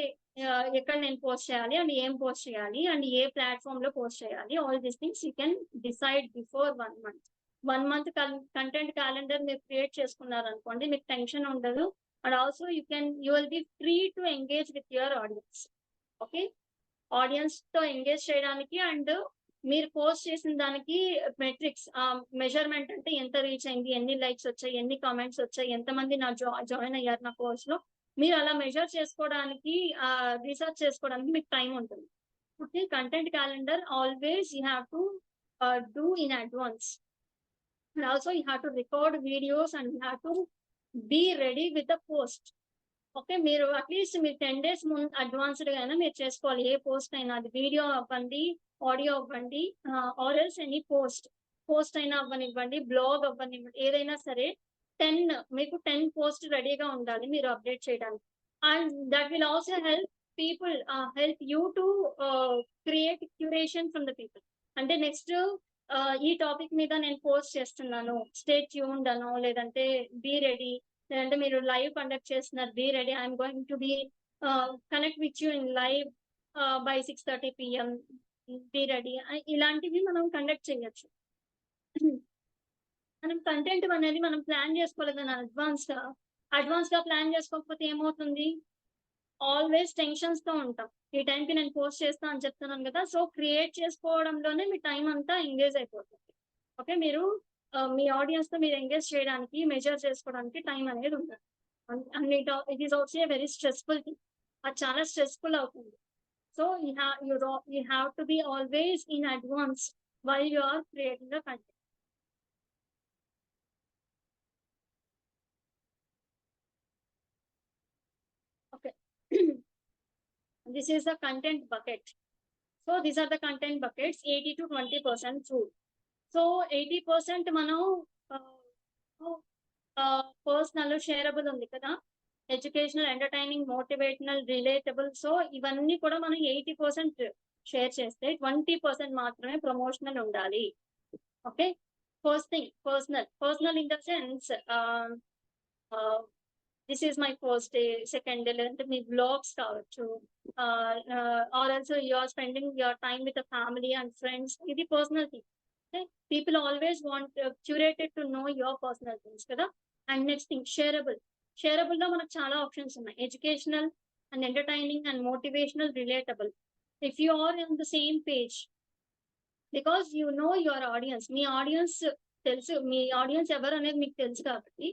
ఎక్కడ నేను పోస్ట్ చేయాలి అండ్ ఏం పోస్ట్ చేయాలి అండ్ ఏ ప్లాట్ఫామ్ లో పోస్ట్ చేయాలి, all these things you can decide before 1 month. 1 month content calendar మీరు క్రియేట్ చేసుకున్నారు అనుకోండి, మీకు టెన్షన్ ఉండదు. And also you will be free to engage with your audience. Okay, audience తో engage చేయడానికి and మీరు పోస్ట్ చేసిన దానికి మెట్రిక్స్, మెజర్మెంట్ అంటే ఎంత రీచ్ అయింది, ఎన్ని లైక్స్ వచ్చాయి, ఎన్ని కామెంట్స్ వచ్చాయి, ఎంతమంది నా జాయిన్ అయ్యారు నా కోర్స్ లో, మీరు అలా మెజర్ చేసుకోవడానికి, రీసెర్చ్ చేసుకోవడానికి మీకు టైం ఉంటుంది. ఇప్పుడు content calendar always you have to do in advance. And also you have to record videos and you have to be ready with the post. Okay, మీరు అట్లీస్ట్ మీరు 10 days ముందు advanced గా అయినా మీరు చేసుకోవాలి. ఏ పోస్ట్ అయినా, అది వీడియో అవ్వండి, ఆడియో అవ్వండి, or else any post post అయినా అవ్వనివ్వండి, బ్లాగ్ అవ్వనివ్వండి, ఏదైనా సరే 10 మీకు 10 పోస్ట్ రెడీగా ఉండాలి మీరు అప్డేట్ చేయడానికి. And that will also help you to create curation from the people. అంటే నెక్స్ట్ ఈ టాపిక్ మీద నేను పోస్ట్ చేస్తున్నాను, స్టే ట్యూన్డ్ అనో, లేదంటే బీ రెడీ, లేదంటే మీరు లైవ్ కండక్ట్ చేస్తున్నారు, be ready, I'm going to be connect with you in live by 6:30 PM, be ready, ఇలాంటివి మనం కండక్ట్ చేయొచ్చు. మనం కంటెంట్ అనేది మనం ప్లాన్ చేసుకోలేదని అడ్వాన్స్ గా ప్లాన్ చేసుకోకపోతే ఏమవుతుంది, ఆల్వేస్ టెన్షన్స్ తో ఉంటాం. ఈ టైంకి నేను పోస్ట్ చేస్తా అని చెప్తున్నాను కదా, సో క్రియేట్ చేసుకోవడంలోనే మీ టైం అంతా ఎంగేజ్ అయిపోతుంది. ఓకే, మీరు మీ ఆడియన్స్ తో మీరు ఎంగేజ్ చేయడానికి, మెజర్ చేసుకోవడానికి టైం అనేది ఉంటుంది. And it is also very stressful thing. అది చాలా స్ట్రెస్ఫుల్ అవుతుంది. So you have to be always in advance while you are creating the content. Okay. This is the content bucket. So these are the content buckets, 80 to 20% true. So 80% మనం personal shareable ఉంది కదా, educational, entertaining, motivational, relatable. So ఇవన్నీ కూడా మనం 80% share చేస్తే 20% మాత్రమే promotional ఉండాలి. Okay, first thing personal in the sense this is my first day, second day, లేదంటే మీ బ్లాగ్స్ కావచ్చు, or also you are spending your time with family and friends. ఇది personal thing. People always want curated to know your personal things కదా. And next thing shareable లో మనకు చాలా options ఉన్నాయి, educational and entertaining and motivational, relatable. If you are on the same page, because you know your audience, మీ audience తెలుసు, మీ audience ఎవరు అనేది మీకు తెలుసు కాబట్టి.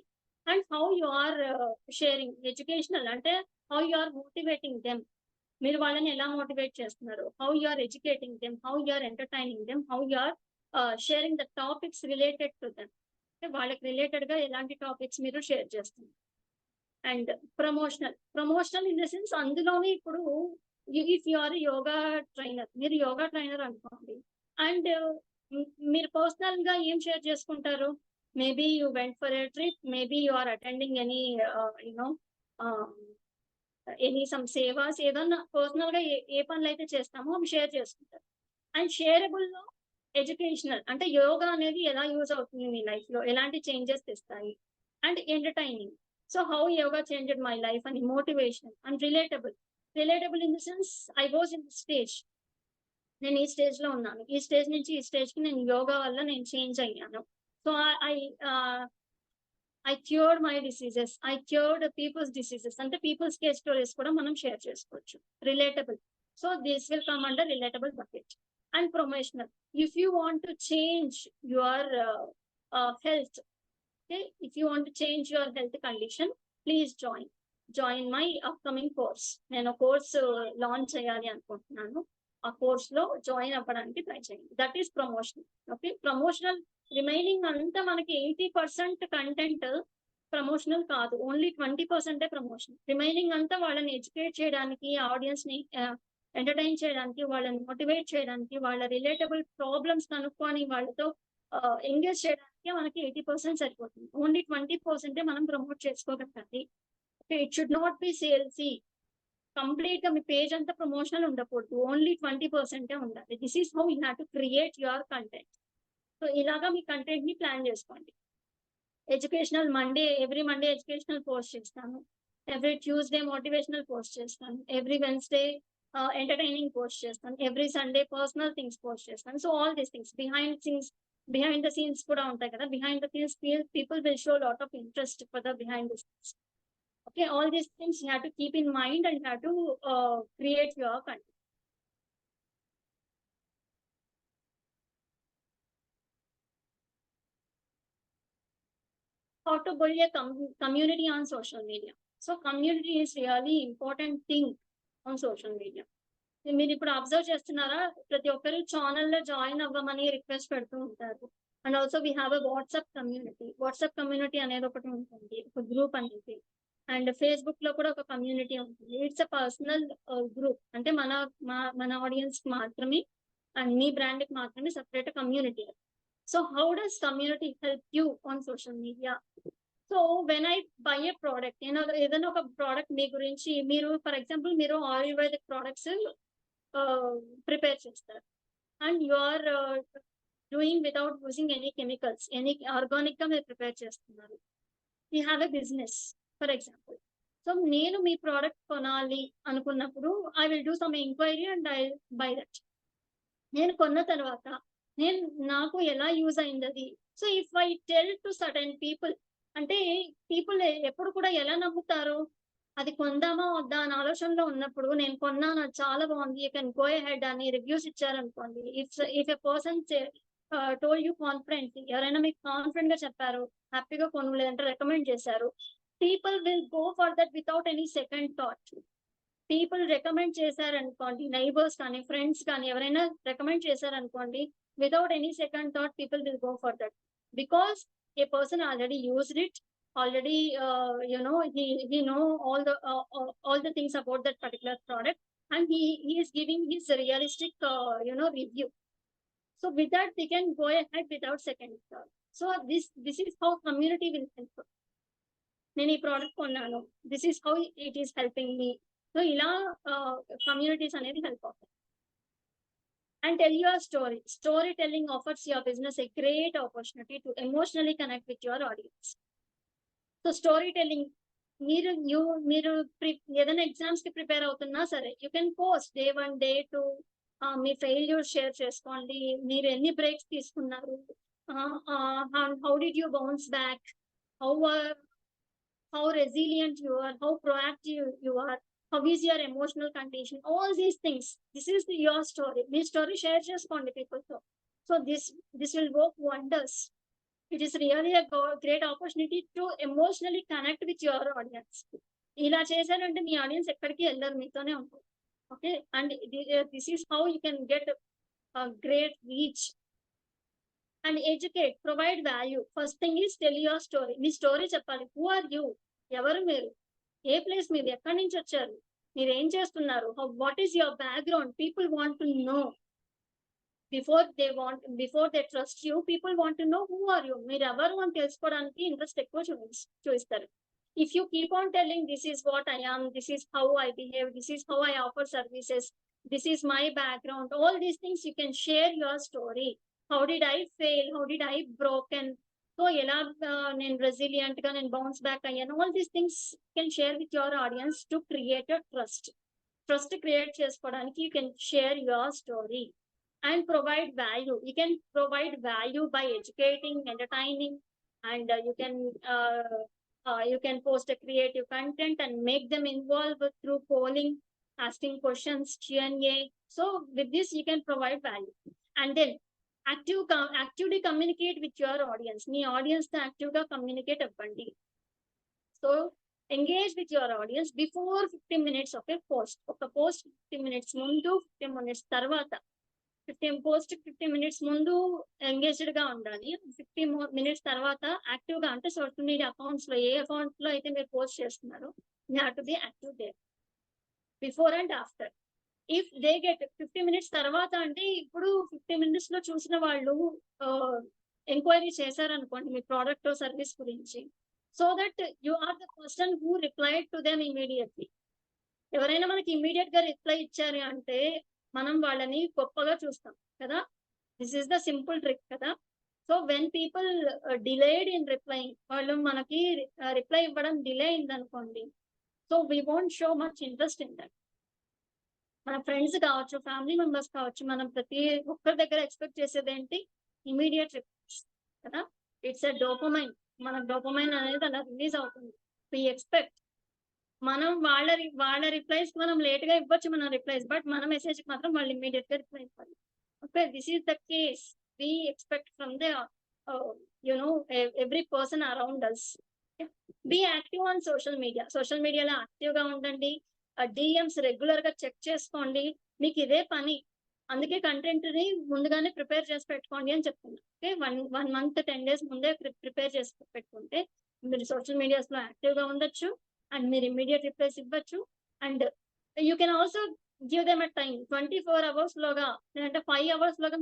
And how you are sharing educational అంటే how you are motivating them, మీరు వాళ్ళని ఎలా మోటివేట్ చేస్తున్నారు, how you are educating them, how you are entertaining them, how you are sharing the topics related to them. వాళ్ళకి related గా ఎలాంటి topics మీరు share చేస్తున్నారు. And promotional in the sense, అందులోనే ఇప్పుడు if you are yoga trainer, మీరు yoga trainer అనుకోండి, and మీరు పర్సనల్ గా ఏం షేర్ చేసుకుంటారు, maybe you went for a trip, maybe you are attending any some sevas, ఏదన్నా పర్సనల్ గా ఏ పనులు అయితే చేస్తామో అవి షేర్ చేసుకుంటారు. అండ్ షేరబుల్ లో ఎడ్యుకేషనల్ అంటే యోగా అనేది ఎలా యూజ్ అవుతుంది మీ లైఫ్ లో, ఎలాంటి చేంజెస్ తెస్తాయి. And entertaining, so how yoga changed my life అని, motivation. And relatable in the sense, I was in stage, నేను ఈ స్టేజ్ లో ఉన్నాను, ఈ స్టేజ్ నుంచి ఈ స్టేజ్ కి నేను యోగా వల్ల నేను చేంజ్ అయ్యాను. So I cured my diseases, I cured people's diseases అంటే పీపుల్స్ కేస్ స్టోరీస్ కూడా మనం షేర్ చేసుకోవచ్చు. Relatable, so this will come under relatable bucket. And promotional, if you want to change your health, okay, if you want to change your health condition, please join my upcoming course. నేను course launch చేయాలి అనుకుంటున్నాను, ఆ course లో join అవ్వడానికి try చేయండి. That is promotional. Okay, promotional remaining అంతా మనకి 80% content promotional కాదు, ఓన్లీ 20% ప్రమోషన్. రిమైనింగ్ అంతా వాళ్ళని ఎడ్యుకేట్ చేయడానికి, ఆడియన్స్ ని ఎంటర్టైన్ చేయడానికి, వాళ్ళని మోటివేట్ చేయడానికి, వాళ్ళ రిలేటబుల్ ప్రాబ్లమ్స్ కనుక్కొని వాళ్ళతో ఎంగేజ్ చేయడానికి మనకి 80% సరిపోతుంది. ఓన్లీ 20% మనం ప్రమోట్ చేసుకోగలగాలి. It should not be salesy. Complete గా మీ పేజ్ అంతా ప్రమోషనల్ ఉండకూడదు, ఓన్లీ 20% ఉండాలి. This is how you have to create your content. So ఇలాగా మీ కంటెంట్ ని ప్లాన్ చేసుకోండి. Educational every Monday educational post చేస్తాను, ఎవ్రీ ట్యూస్డే మోటివేషనల్ పోస్ట్ చేస్తాను, ఎవ్రీ వెన్స్డే ఎంటర్టైనింగ్ పోస్ట్ చేస్తాను, every Sunday personal things post చేస్తాను. So all these things behind the scenes కూడా ఉంటాయి కదా, behind the scenes people will show lot of interest for the behind the scenes. Okay, all these things you have to keep in mind and you have to create your content. How to build a community on social media. So community is really important thing on social media. మీరు ఇప్పుడు observe చేస్తున్నారా, ప్రతి ఒక్కరు ఛానల్లో join అవ్వమని request పెడుతూ ఉంటారు. And also we have a WhatsApp community అనేది ఒకటి ఉంటుంది, ఒక గ్రూప్ అనేది. అండ్ ఫేస్బుక్ లో కూడా ఒక కమ్యూనిటీ ఉంటుంది. ఇట్స్ అ పర్సనల్ గ్రూప్, అంటే మన ఆడియన్స్ కి మాత్రమే అండ్ మీ బ్రాండ్ కి మాత్రమే separate community. So how does community help you on social media? So when I buy a product, ఏదైనా ఒక ప్రోడక్ట్ మీ గురించి మీరు ఫర్ ఎగ్జాంపుల్ మీరు ఆయుర్వేదిక్ ప్రొడక్ట్స్ ప్రిపేర్ చేస్తారు and you are doing without using any chemicals, any organic గా మీరు prepare చేస్తున్నారు. You have a business for example. So నేను మీ ప్రోడక్ట్ కొనాలి అనుకున్నప్పుడు I will do some enquiry and I buy that. నేను కొన్న తర్వాత నాకు ఎలా యూజ్ అయింది అది. So if I tell to certain people, అంటే పీపుల్ ఎప్పుడు కూడా ఎలా నమ్ముతారు, అది కొందామా వద్దా అని ఆలోచనలో ఉన్నప్పుడు నేను కొన్నాను అది చాలా బాగుంది, యూ కెన్ గో హెడ్ అని రివ్యూస్ ఇచ్చారనుకోండి. If a person told you confident, ఎవరైనా మీకు కాన్ఫిడెంట్ గా చెప్పారు, హ్యాపీగా కొను లేదంటే రికమెండ్ చేశారు, people will go for that without any second thought. People recommend చేశారనుకోండి, నైబర్స్ కానీ ఫ్రెండ్స్ కానీ ఎవరైనా రికమెండ్ చేశారనుకోండి, without any second thought people will go for that, because a person already used it, already he know all the things about that particular product, and he is giving his realistic review. So with that they can go ahead without second thought. So this is how community will help. నేను ఈ product కొన్నాను, this is how it is helping me. So ఇలా communities అనేది help అవుతాయి. And tell your story. Storytelling offers your business a great opportunity to emotionally connect with your audience. So storytelling, మీరు ఏదైనా exams కి prepare అవుతున్నా సరే, you can post day 1 day 2 me failure share చేసుకోండి, మీరు ఎన్ని బ్రేక్స్ తీసుకున్నారు, how did you bounce back, how resilient you are, how proactive you are, how is your emotional condition, all these things. This is your story. This story share చేసుకోండి people తో. So this will work wonders. It is really a great opportunity to emotionally connect with your audience. ఇలా చేశారంటే మీ audience ఎక్కడికి వెళ్ళరు, మీతోనే ఉంటారు. Okay, and this is how you can get a great reach. And educate, provide value. First thing is tell your story. Me story చెప్పాలి. Who are you, ఎవరు మీరు, ఏ place మీది, ఎక్కడి నుంచి వచ్చారు, మీరు ఏం చేస్తున్నారు, what is your background. People want to know before they trust you. People want to know who are you, మీరు ఎవరు అని తెలుసుకోవడానికి ఇంట్రెస్ట్ ఎక్కువ చూపిస్తారు. If you keep on telling this is what I am, this is how I behave, this is how I offer services, this is my background, all these things you can share your story. How did I fail, how did I broken, so ఎలా నేను resilient గా నేను bounce back అయ్యాను. All these things can share with your audience to create a trust create చేసుకోవడానికి you can share your story. And provide value. You can provide value by educating, entertaining, and you can post a creative content and make them involved through polling, asking questions, Q&A. So with this you can provide value. And then actively communicate with your audience. Me audience తో active గా communicate అవ్వండి. So engage with your audience before 15 minutes of A post. ఒక post 15 minutes ముందు, 15 minutes తర్వాత, 15 minutes ముందు engaged గా ఉండాలి, 15 minutes తర్వాత యాక్టివ్ గా, అంటే సోషల్ మీడియా అకౌంట్స్ లో ఏ అకౌంట్ లో అయితే మీరు పోస్ట్ చేస్తున్నారో you have to be active there before and after. If they get 15 minutes తర్వాత, అంటే ఇప్పుడు 15 minutes లో చూసిన వాళ్ళు ఎంక్వైరీ చేశారనుకోండి మీ ప్రోడక్ట్ సర్వీస్ గురించి, so that you are the person who replied to them immediately. ఎవరైనా మనకి ఇమీడియట్ గా రిప్లై ఇచ్చారు అంటే మనం వాళ్ళని గొప్పగా చూస్తాం కదా. This is the simple trick కదా. So when people delayed in replying, వాళ్ళు మనకి రిప్లై ఇవ్వడం డిలే అయింది అనుకోండి, so we won't show much interest in that. మన ఫ్రెండ్స్ కావచ్చు, ఫ్యామిలీ మెంబర్స్ కావచ్చు, మనం ప్రతి ఒక్కరి దగ్గర ఎక్స్పెక్ట్ చేసేది ఏంటి, ఇమీడియట్ రిప్లైస్ కదా. It's a dopamine. మనకు డోపమైన్ అనేది అలా రిలీజ్ అవుతుంది. వి ఎక్స్పెక్ట్ మనం వాళ్ళ రిప్లైస్ మనం లేట్ గా ఇవ్వచ్చు మన రిప్లైస్, బట్ మన మెసేజ్ కి మాత్రం వాళ్ళు ఇమీడియట్ గా రిప్లై ఇవ్వాలి. Okay, this is the case we expect from the every person around us. Be active on social media. Social మీడియాలో యాక్టివ్ గా ఉండండి. డిఎంస్ రెగ్యులర్ గా చెక్ చేసుకోండి. మీకు ఇదే పని, అందుకే కంటెంట్ ని ముందుగానే ప్రిపేర్ చేసి పెట్టుకోండి అని చెప్తున్నా. ఓకే, 1 month 10 days ముందే ప్రిపేర్ చేసి పెట్టుకుంటే మీరు సోషల్ మీడియాస్ లో యాక్టివ్ గా ఉండొచ్చు, అండ్ మీరు ఇమీడియట్ రిప్లైస్ ఇవ్వచ్చు. And you can also give them a time. 24 hours లోగా లేదంటే 5 hours లోగా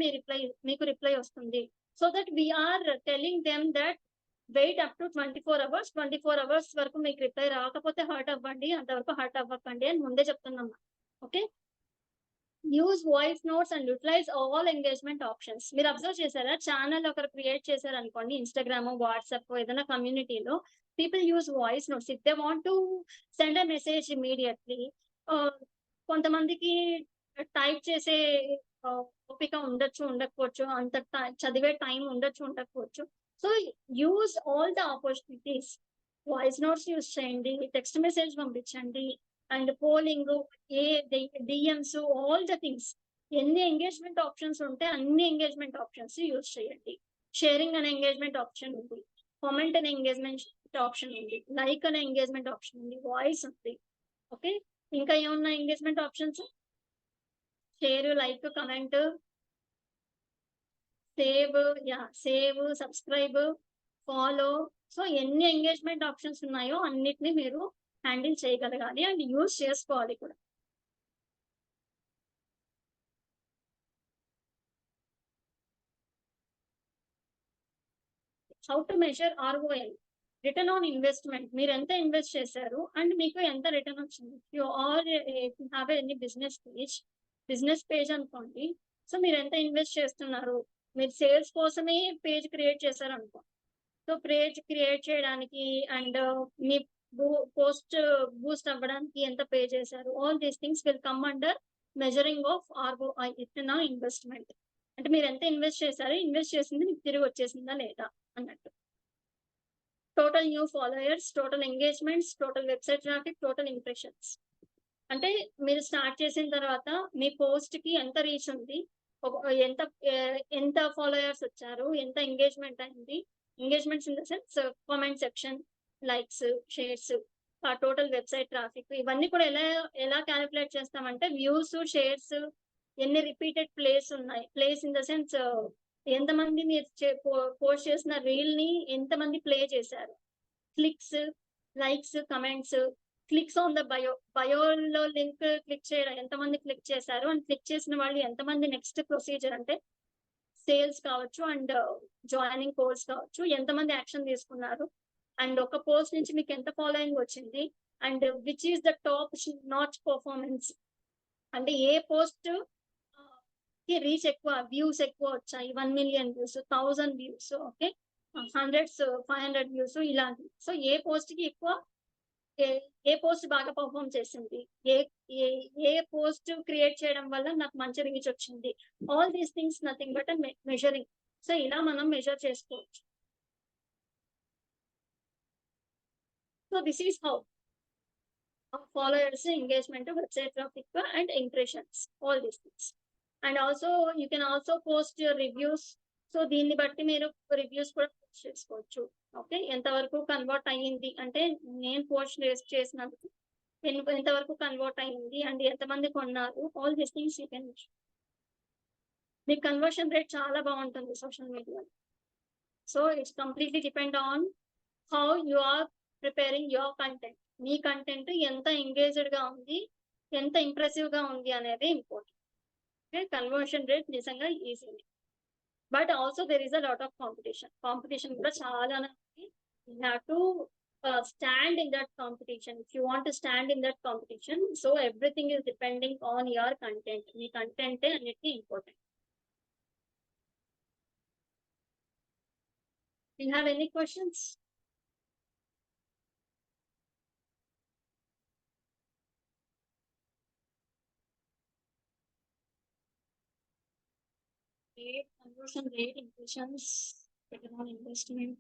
మీకు రిప్లై వస్తుంది. So that we are telling them that wait up to 24 hours వరకు మీకు రిప్లై రాకపోతే హర్ట్ అవ్వండి, అంతవరకు హర్ట్ అవ్వకండి అని ముందే చెప్తున్నాం. Okay, use voice notes and utilise all engagement options. మీరు అబ్జర్వ్ చేశారా, ఛానల్ ఒకరు క్రియేట్ చేశారు అనుకోండి, ఇన్స్టాగ్రామ్, వాట్సాప్, ఏదైనా కమ్యూనిటీలో people use voice notes if they want to send a message immediately. కొంతమందికి టైప్ చేసే ఓపిక ఉండొచ్చు, ఉండకపోవచ్చు, అంత చదివే టైం ఉండొచ్చు, ఉండకపోవచ్చు. So use all the opportunities. Voice notes use చేయండి, టెక్స్ట్ మెసేజ్ పంపించండి, and polling, DMs, all the things. ఎన్ని ఎంగేజ్మెంట్ ఆప్షన్స్ ఉంటే అన్ని ఎంగేజ్మెంట్ ఆప్షన్స్ యూజ్ చేయండి. షేరింగ్ అనే ఎంగేజ్మెంట్ ఆప్షన్ ఉంది, కామెంట్ అనే ఎంగేజ్మెంట్ ఆప్షన్ ఉంది, లైక్ అనే ఎంగేజ్మెంట్ ఆప్షన్ ఉంది, వాయిస్ ఉంది. ఓకే, ఇంకా ఏమన్నా engagement options? Share, like, comment, save, subscribe, follow. So ఎన్ని ఎంగేజ్మెంట్ ఆప్షన్స్ ఉన్నాయో అన్నిటిని మీరు హ్యాండిల్ చేయగలగాలి అండ్ యూజ్ చేసుకోవాలి కూడా. How to measure ROI, return on investment. మీరు ఎంత ఇన్వెస్ట్ చేశారు అండ్ మీకు ఎంత రిటర్న్ వచ్చింది. You are have any business page అనుకోండి. సో మీరు ఎంత ఇన్వెస్ట్ చేస్తున్నారు, మీరు సేల్స్ కోసమే పేజ్ క్రియేట్ చేశారు అనుకో, సో పేజ్ క్రియేట్ చేయడానికి అండ్ మీ పోస్ట్ బూస్ట్ అవ్వడానికి ఎంత పే చేశారు, all these things will come under measuring of ROI, return on investment. అంటే మీరు ఎంత ఇన్వెస్ట్ చేశారు, ఇన్వెస్ట్ చేసింది మీకు తిరిగి వచ్చేసిందా లేదా అన్నట్టు. Total new followers, total engagements, total website traffic, total impressions. అంటే మీరు స్టార్ట్ చేసిన తర్వాత మీ పోస్ట్ కి ఎంత రీచ్ ఉంది, ఎంత ఫాలోయర్స్ వచ్చారు, ఎంత ఎంగేజ్మెంట్ అయింది, engagements in the sense comment section, likes, shares, ఆ టోటల్ వెబ్సైట్ ట్రాఫిక్. ఇవన్నీ కూడా ఎలా క్యాలిక్యులేట్ చేస్తామంటే వ్యూస్, షేర్స్, ఎన్ని రిపీటెడ్ ప్లేస్ ఉన్నాయి, ప్లేస్ ఇన్ ద సెన్స్ ఎంతమంది మీరు పోస్ట్ చేసిన రీల్ ని ఎంతమంది ప్లే చేశారు, clicks, likes, comments, clicks on the బయోలో లింక్ క్లిక్ చేయడం ఎంతమంది క్లిక్ చేశారు, అండ్ క్లిక్ చేసిన వాళ్ళు ఎంతమంది నెక్స్ట్ ప్రొసీజర్ అంటే సేల్స్ కావచ్చు అండ్ జాయినింగ్ కోర్స్ కావచ్చు, ఎంతమంది యాక్షన్ తీసుకున్నారు, అండ్ ఒక పోస్ట్ నుంచి మీకు ఎంత ఫాలోయింగ్ వచ్చింది, and which is the top notch performance. అంటే ఏ పోస్ట్ కి రీచ్ ఎక్కువ, వ్యూస్ ఎక్కువ వచ్చాయి, 1 million views, 1000 views, okay, 100s, 500 views, ఇలాంటి. సో ఏ పోస్ట్ కి ఎక్కువ, ఏ పోస్ట్ బాగా పర్ఫార్మ్ చేసింది, ఏ పోస్ట్ క్రియేట్ చేయడం వల్ల నాకు మంచి రీచ్ వచ్చింది, all these things nothing but measuring. So ఇలా మనం మెజర్ చేసుకోవచ్చు. So this is how followers, engagement, website traffic, and impressions, all these things. And also you can also post your reviews. So దీన్ని బట్టి మీరు reviews కూడా post చేసుకోవచ్చు. Okay, ఎంతవరకు convert అయ్యింది అంటే నేను పోస్ట్ చేసినందుకు ఎంతవరకు కన్వర్ట్ అయ్యింది అండ్ ఎంతమంది కొన్నారు, all these things you can. మీ కన్వర్షన్ రేట్ చాలా బాగుంటుంది సోషల్ మీడియాలో. So it's completely depend on how you are preparing your content. మీ కంటెంట్ ఎంత ఎంగేజ్డ్ గా ఉంది, ఎంత ఇంప్రెసివ్ గా ఉంది అనేది ఇంపార్టెంట్. కన్వర్షన్ రేట్ నిజంగా easy, but also there is a lot of competition కూడా చాలా ఉంది. You have to stand in that competition. If you want to stand in that competition, so everything is depending on your content. Me content అనేది important. Do you have any questions? Conversion rate, impressions, return on investment.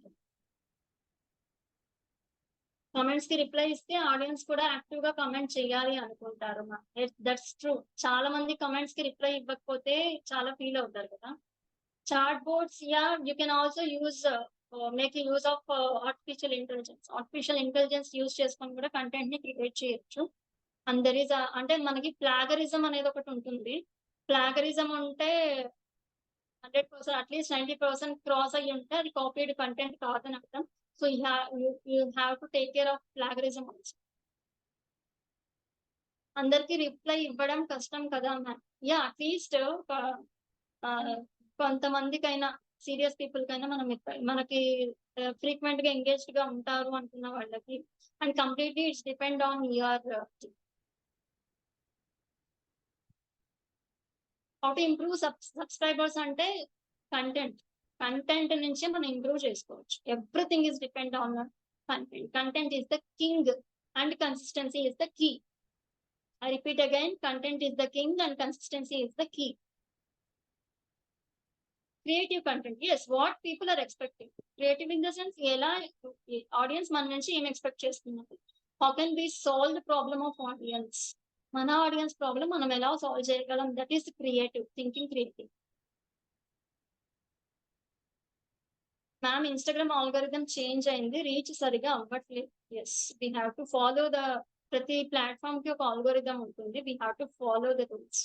Comments కి reply ఇస్తే audience కూడా active గా comment చేయాలి అనుకుంటారు. That's true. చాలా మంది comments కి రిప్లై ఇవ్వకపోతే చాలా ఫీల్ అవుతారు కదా. Chat boards, yeah, you can also use making use of artificial intelligence use చేసుకొని కూడా కంటెంట్ ని క్రియేట్ చేయొచ్చు. అండ్ దెర్ ఈస్ అంటే మనకి ప్లాగరిజం అనేది ఒకటి ఉంటుంది. ప్లాగరిజం అంటే 100%, అట్లీస్ట్ 90% క్రాస్ అయ్యి ఉంటే అది కాపీడ్ కంటెంట్ కాదని అర్థం. So you have to take care of plagiarism also. అందరికి రిప్లై ఇవ్వడం కష్టం కదా అన్న. యా, అట్లీస్ట్ కొంతమందికైనా సీరియస్ పీపుల్ కైనా మనం మనకి ఫ్రీక్వెంట్ గా ఎంగేజ్డ్ గా ఉంటారు అనుకున్న వాళ్ళకి, and completely it's depend on your how to improve subscribers అంటే కంటెంట్ నుంచే మనం ఇంప్రూవ్ చేసుకోవచ్చు. Everything is depend on content is the king and consistency is the key. I repeat again, content is the king and consistency is the key. Creative content, yes, what people are expecting. Creative in the sense, ela audience మన నుంచి ఏం expect చేస్తున్నారు. How can we solve the problem of audience? మన audience problem మనం ఎలా solve చేయగలం, that is creative thinking. Creative. Ma'am Instagram algorithm change అయింది, reach సరిగా అవ్వట్లేదు. Yes, we have to follow the, ప్రతి ప్లాట్ఫామ్ కి ఒక ఆల్గోరిథం ఉంటుంది, we have to follow the rules.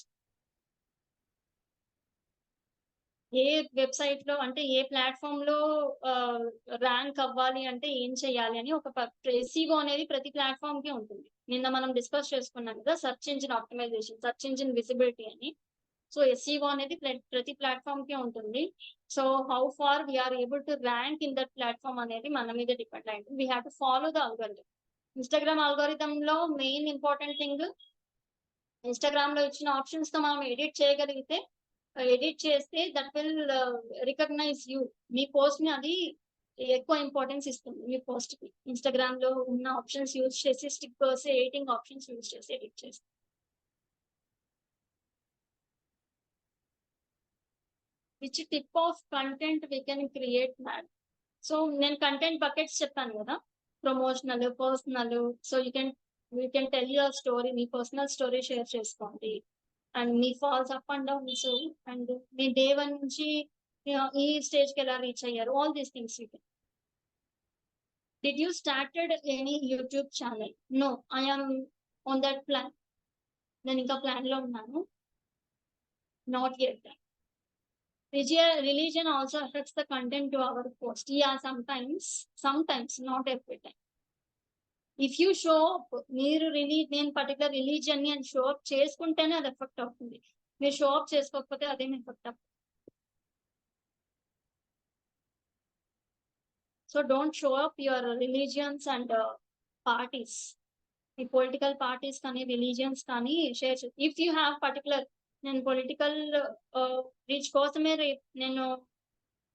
ఏ వెబ్సైట్ లో అంటే ఏ ప్లాట్ఫామ్ లో ర్యాంక్ అవ్వాలి అంటే ఏం చేయాలి అని ఒక SEO అనేది ప్రతి ప్లాట్ఫామ్ కి ఉంటుంది. నిన్న మనం డిస్కస్ చేసుకున్నాం కదా, search engine optimisation, search engine visibility అని. సో SEO అనేది ప్రతి ప్లాట్ఫామ్ కి ఉంటుంది. So how far we are able to rank in that platform అనేది మన మీద డిపెండ్ అయి ఉంటుంది. We have to follow the algorithm. Instagram algorithm లో మెయిన్ ఇంపార్టెంట్ థింగ్, ఇన్స్టాగ్రామ్ లో ఇచ్చిన ఆప్షన్స్ తో మనం ఎడిట్ చేయగలిగితే, ఎడిట్ చేస్తే దట్ విల్ రికగ్నైజ్ యూ. మీ పోస్ట్ ని అది ఎక్కువ ఇంపార్టెన్స్ ఇస్తుంది. మీ పోస్ట్ కి ఇన్స్టాగ్రామ్ లో ఉన్న ఆప్షన్స్ యూజ్ చేసి, స్టిక్కర్స్, ఎడిటింగ్ ఆప్షన్స్ యూజ్ చేసి ఎడిట్ చేసి. Which tip of content we can create mad. So నేను కంటెంట్ బకెట్స్ చెప్పాను కదా, promotional, personal. So you can tell your story, మీ పర్సనల్ స్టోరీ షేర్ చేసుకోండి. అండ్ మీ falls up and downs, and మీ day 1 నుంచి ఈ స్టేజ్ కి ఎలా రీచ్ అయ్యారు, all these things you can. Did you started any YouTube channel? No, I'm on that plan. నేను ఇంకా ప్లాన్ లో ఉన్నాను. Not yet. Religion also affects the content to our post. Yeah, sometimes, not every time. If you show up, మీరు నేను particular religion ని అని show up చేసుకుంటేనే అది ఎఫెక్ట్ అవుతుంది. మీరు షో అప్ చేసుకోకపోతే అదేం ఎఫెక్ట్ అవుతుంది. So don't show up your religions and parties. ఈ పొలిటికల్ పార్టీస్ కానీ రిలీజియన్స్ కానీ share. If you have particular, నేను పొలిటికల్ రీచ్ కోసమే నేను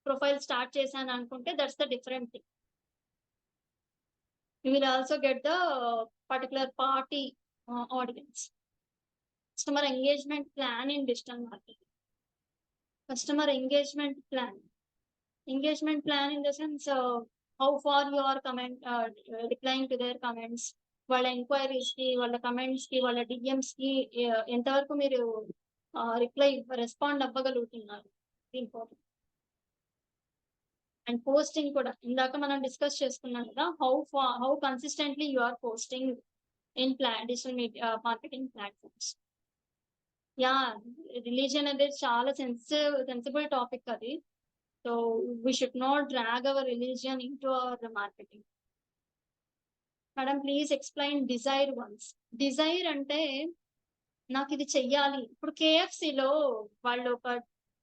ప్రొఫైల్ స్టార్ట్ చేశాను అనుకుంటే, that's the different thing. You will also get the particular party audience. Customer engagement plan in digital marketing. Customer engagement plan. Engagement plan in the sense, how far you are replying to their comments, వాళ్ళ enquiries కి, వాళ్ళ comments కి, వాళ్ళ DMs కి ఎంతవరకు మీరు respond అవ్వగలుగుతున్నారు. Important. And posting కూడా ఇందాక మనం డిస్కస్ చేసుకున్నాం కదా, how consistently you are posting in digital media marketing platforms. Yeah, religion అనేది చాలా సెన్సిబుల్ టాపిక్ అది. So we should not drag our religion in to our marketing. Madam please explain desire once. Desire అంటే నాకు ఇది చెయ్యాలి. ఇప్పుడు KFCలో వాళ్ళు ఒక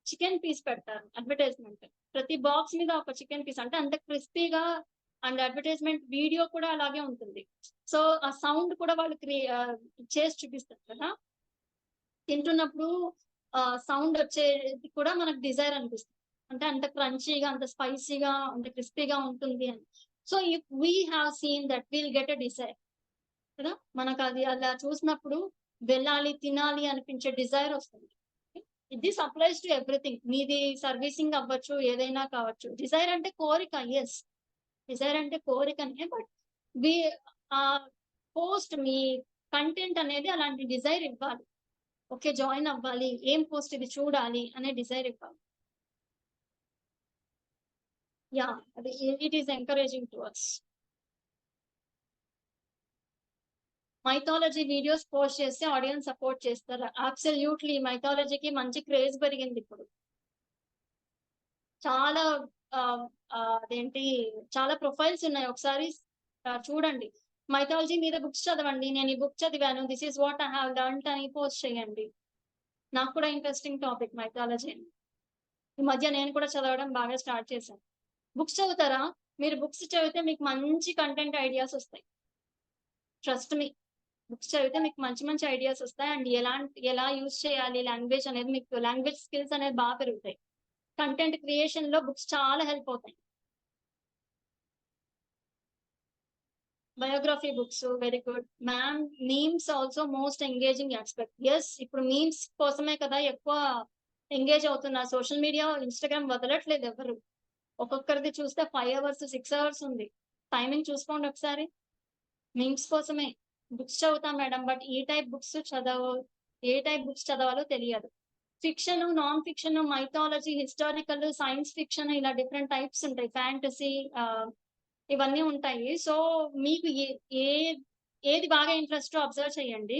చికెన్ పీస్ పెడతారు అడ్వర్టైజ్మెంట్, ప్రతి బాక్స్ మీద ఒక చికెన్ పీస్, అంటే అంత క్రిస్పీగా, అండ్ అడ్వర్టైజ్మెంట్ వీడియో కూడా అలాగే ఉంటుంది. సో ఆ సౌండ్ కూడా వాళ్ళు చేసి చూపిస్తారు కదా, తింటున్నప్పుడు సౌండ్ వచ్చేది కూడా మనకు డిజైర్ అనిపిస్తుంది. అంటే అంత క్రంచీగా, అంత స్పైసీగా, అంత క్రిస్పీగా ఉంటుంది అని. So if we have seen that, will get a desire కదా. మనకు అది అలా చూసినప్పుడు వెళ్ళాలి, తినాలి అనిపించే డిజైర్ వస్తుంది. This applies to everything. మీది సర్వీసింగ్ అవ్వచ్చు, ఏదైనా కావచ్చు. డిజైర్ అంటే కోరిక, ఎస్, డిజైర్ అంటే కోరికనే. బట్ పోస్ట్, మీ కంటెంట్ అనేది అలాంటి డిజైర్ ఇవ్వాలి. ఓకే, జాయిన్ అవ్వాలి, ఏం పోస్ట్ ఇది చూడాలి అనే డిజైర్ ఇవ్వాలి. యా, అది it is encouraging to us. Mythology videos post చేస్తే ఆడియన్స్ సపోర్ట్ చేస్తారా? అబ్సల్యూట్లీ. మైథాలజీకి మంచి క్రేజ్ పెరిగింది ఇప్పుడు. చాలా అదేంటి, చాలా ప్రొఫైల్స్ ఉన్నాయి. ఒకసారి చూడండి, మైథాలజీ మీద బుక్స్ చదవండి. నేను ఈ బుక్ చదివాను, this is what I have learned అని పోస్ట్ చేయండి. నాకు కూడా ఇంట్రెస్టింగ్ టాపిక్ మైథాలజీ. ఈ మధ్య నేను కూడా చదవడం బాగా స్టార్ట్ చేశాను. బుక్స్ చదువుతారా? మీరు బుక్స్ చదివితే మీకు మంచి కంటెంట్ ఐడియాస్ వస్తాయి. Trust me. బుక్స్ చదివితే మీకు మంచి మంచి ఐడియాస్ వస్తాయి. అండ్ ఎలా యూజ్ చేయాలి లాంగ్వేజ్ అనేది, మీకు లాంగ్వేజ్ స్కిల్స్ అనేది బాగా పెరుగుతాయి. కంటెంట్ క్రియేషన్‌లో బుక్స్ చాలా హెల్ప్ అవుతాయి. Biography books very good. Ma'am memes also most engaging aspect. Yes, ఇప్పుడు మీమ్స్ కోసమే కదా ఎక్కువ ఎంగేజ్ అవుతున్నారు. సోషల్ మీడియా, ఇన్‌స్టాగ్రామ్ వదలట్లేదు ఎవరు. ఒక్కొక్కరిది చూస్తే 5 అవర్స్, 6 అవర్స్ ఉంది. టైమింగ్ చూసుకోండి ఒకసారి. మీమ్స్ కోసమే. బుక్స్ చదువుతాం madam. But A type books చదవాలో తెలియదు. Fiction, non fiction, mythology, historical, science fiction ఇలా డిఫరెంట్ టైప్స్ ఉంటాయి. ఫ్యాంటసీ ఇవన్నీ ఉంటాయి. సో మీకు ఏ ఏది బాగా ఇంట్రెస్టో అబ్జర్వ్ చేయండి.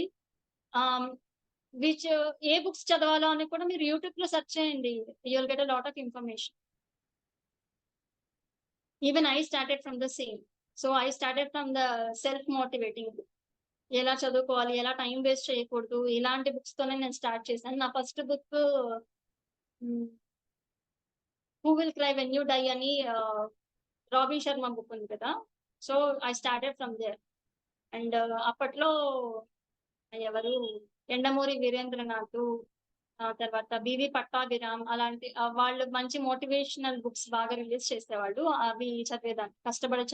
ఆహ్, విచ్ ఏ బుక్స్ చదవాలో అని కూడా మీరు యూట్యూబ్‌లో సెర్చ్ చేయండి. You will get a lot of information. Even I started from the same. So I started from the self motivating book. ఎలా చదువుకోవాలి, ఎలా టైం వేస్ట్ చేయకూడదు, ఇలాంటి బుక్స్ తోనే నేను స్టార్ట్ చేశాను. నా first book hmm, 'who will cry when you die' అని రాబిన్ శర్మ బుక్ ఉంది కదా! So I started from there. And అప్పట్లో ఎవరు 'యండమూరి వీరేంద్రనాథ్', తర్వాత 'బివి పట్టాభిరామ్' అలాంటి వాళ్ళు మంచి మోటివేషనల్ బుక్స్ బాగా రిలీజ్ చేసేవాళ్ళు. అవి చదివేదాన్ని. కష్టపడి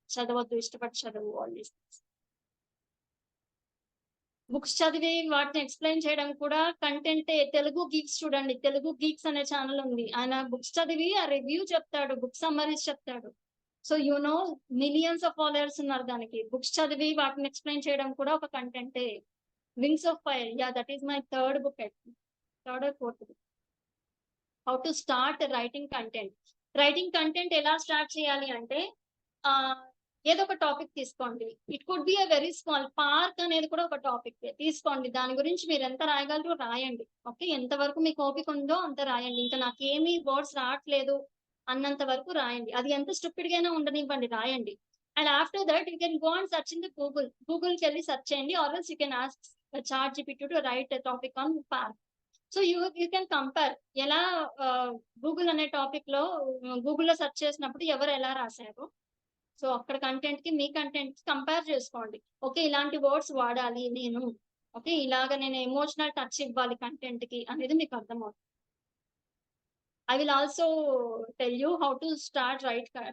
చదవొద్దు, ఇష్టపడి చదువు, ఆల్ దీస్ థింగ్స్. బుక్స్ చదివి వాటిని ఎక్స్‌ప్లెయిన్ చేయడం కూడా కంటెంటే. తెలుగు గీక్స్ చూడండి. తెలుగు గీక్స్ అనే ఛానెల్ ఉంది. ఆయన బుక్స్ చదివి ఆ రివ్యూ చెప్తాడు. బుక్ సమ్మరీస్ చెప్తాడు. So you know millions of followers ఉన్నారు దానికి. బుక్స్ చదివి వాటిని ఎక్స్‌ప్లెయిన్ చేయడం కూడా ఒక కంటెంటే. 'Wings of fire' that is my third book I think. Third or fourth book. How to start writing content. Writing content ఎలా స్టార్ట్ చేయాలి అంటే ఆహ్, ఏదో ఒక టాపిక్ తీసుకోండి. It could be a very small. Park అనేది కూడా ఒక టాపిక్కే. తీసుకోండి. దాని గురించి మీరు ఎంత రాయగలరో రాయండి. ఓకే. ఎంత వరకు మీకు ఓపిక ఉందో అంత రాయండి. ఇంకా నాకేమి వర్డ్స్ రావట్లేదు అన్నంత వరకు రాయండి. అది ఎంత స్టూపిడ్‌గా అయినా ఉండనివ్వండి, రాయండి. And after that you can go and search in the Google. గూగుల్‌కెళ్ళి సెర్చ్ చేయండి. Or else you can ask ChatGPT to write a topic on park. So you can compare. ఎలా గూగుల్ అనే టాపిక్‌లో గూగుల్‌లో సెర్చ్ చేసినప్పుడు ఎవరు ఎలా రాసారు. సో అక్కడ కంటెంట్‌కి, మీ కంటెంట్‌కి కంపేర్ చేసుకోండి. ఓకే. ఇలాంటి వర్డ్స్ వాడాలి నేను. ఓకే. ఇలాగ నేను ఎమోషనల్ టచ్ ఇవ్వాలి కంటెంట్‌కి అనేది మీకు అర్థమవుతుంది. I will also tell you how to start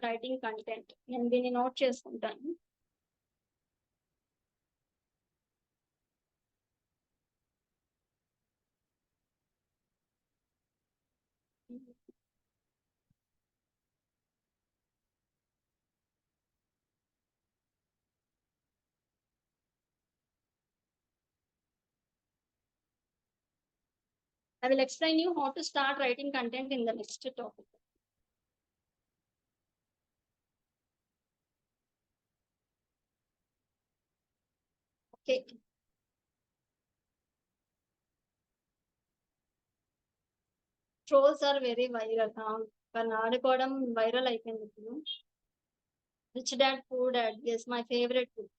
writing content. నేను దీన్ని నోట్ చేసుకుంటాను. I will explain you how to start writing content in the next topic. Okay. Trolls are very viral. కానీ ఆడుకోవడం viral అయిపోయింది ఇప్పుడు. Rich dad poor dad. Yes, my favourite book.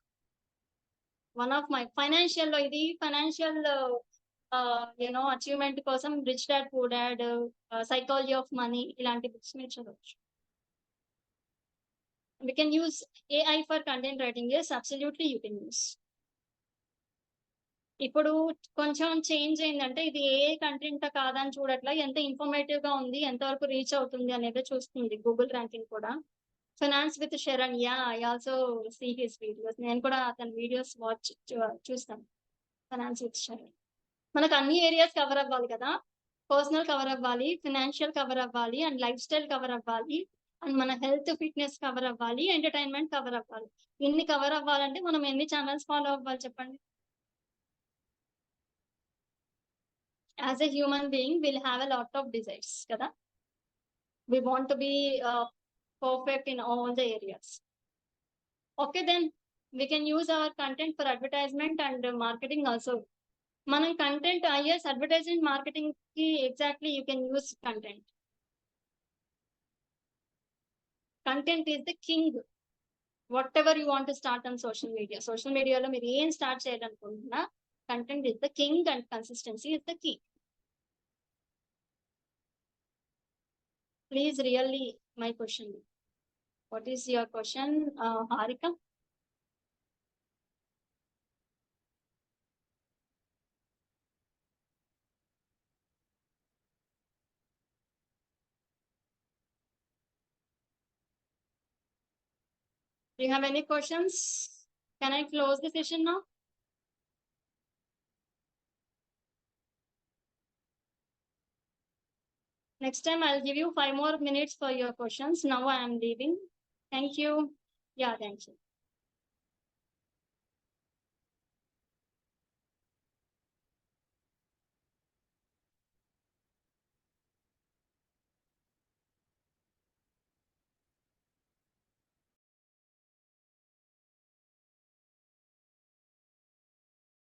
One of my ఫైనాన్షియల్‌లో ఇది financial achievement కోసం 'rich dad poor dad', 'psychology of money' ఇలాంటి books మీరు చదవచ్చు. We can use AI for content writing. Yes, absolutely you can use. ఇప్పుడు కొంచెం change అయిందంటే ఇది ఏఐ కంటెంటా కాదా అని చూడట్లా. ఎంత ఇన్ఫర్మేటివ్‌గా ఉంది, ఎంతవరకు రీచ్ అవుతుంది అనేదే చూస్తుంది గూగుల్ ర్యాంకింగ్ కూడా. Finance with Sharan. I also see his videos. నేను కూడా అతని వీడియోస్ చూస్తాను. Finance with Sharan. మనకు అన్ని ఏరియాస్ కవర్ అవ్వాలి కదా! పర్సనల్ కవర్ అవ్వాలి, ఫైనాన్షియల్ కవర్ అవ్వాలి, అండ్ లైఫ్ స్టైల్ కవర్ అవ్వాలి, అండ్ మన హెల్త్, ఫిట్‌నెస్ కవర్ అవ్వాలి, ఎంటర్‌టైన్‌మెంట్ కవర్ అవ్వాలి. ఇన్ని కవర్ అవ్వాలంటే మనం ఎన్ని ఛానెల్స్ ఫాలో అవ్వాలి చెప్పండి? As a human being, we'll have a lot of desires, kada? We want to be perfect in all the areas. Okay, then we can use our content for advertisement and marketing also. Mana content, yes, advertising, marketing ki exactly you can use content. Content is the king. Whatever you want to start on social media lo meer em start cheyalanuntunna, content is the king and consistency is the key. Please really my question. What is your question, Harika? Do you have any questions? Can I close the session now? Next time I'll give you 5 more minutes for your questions. Now I am leaving. Thank you. Yeah, thank you.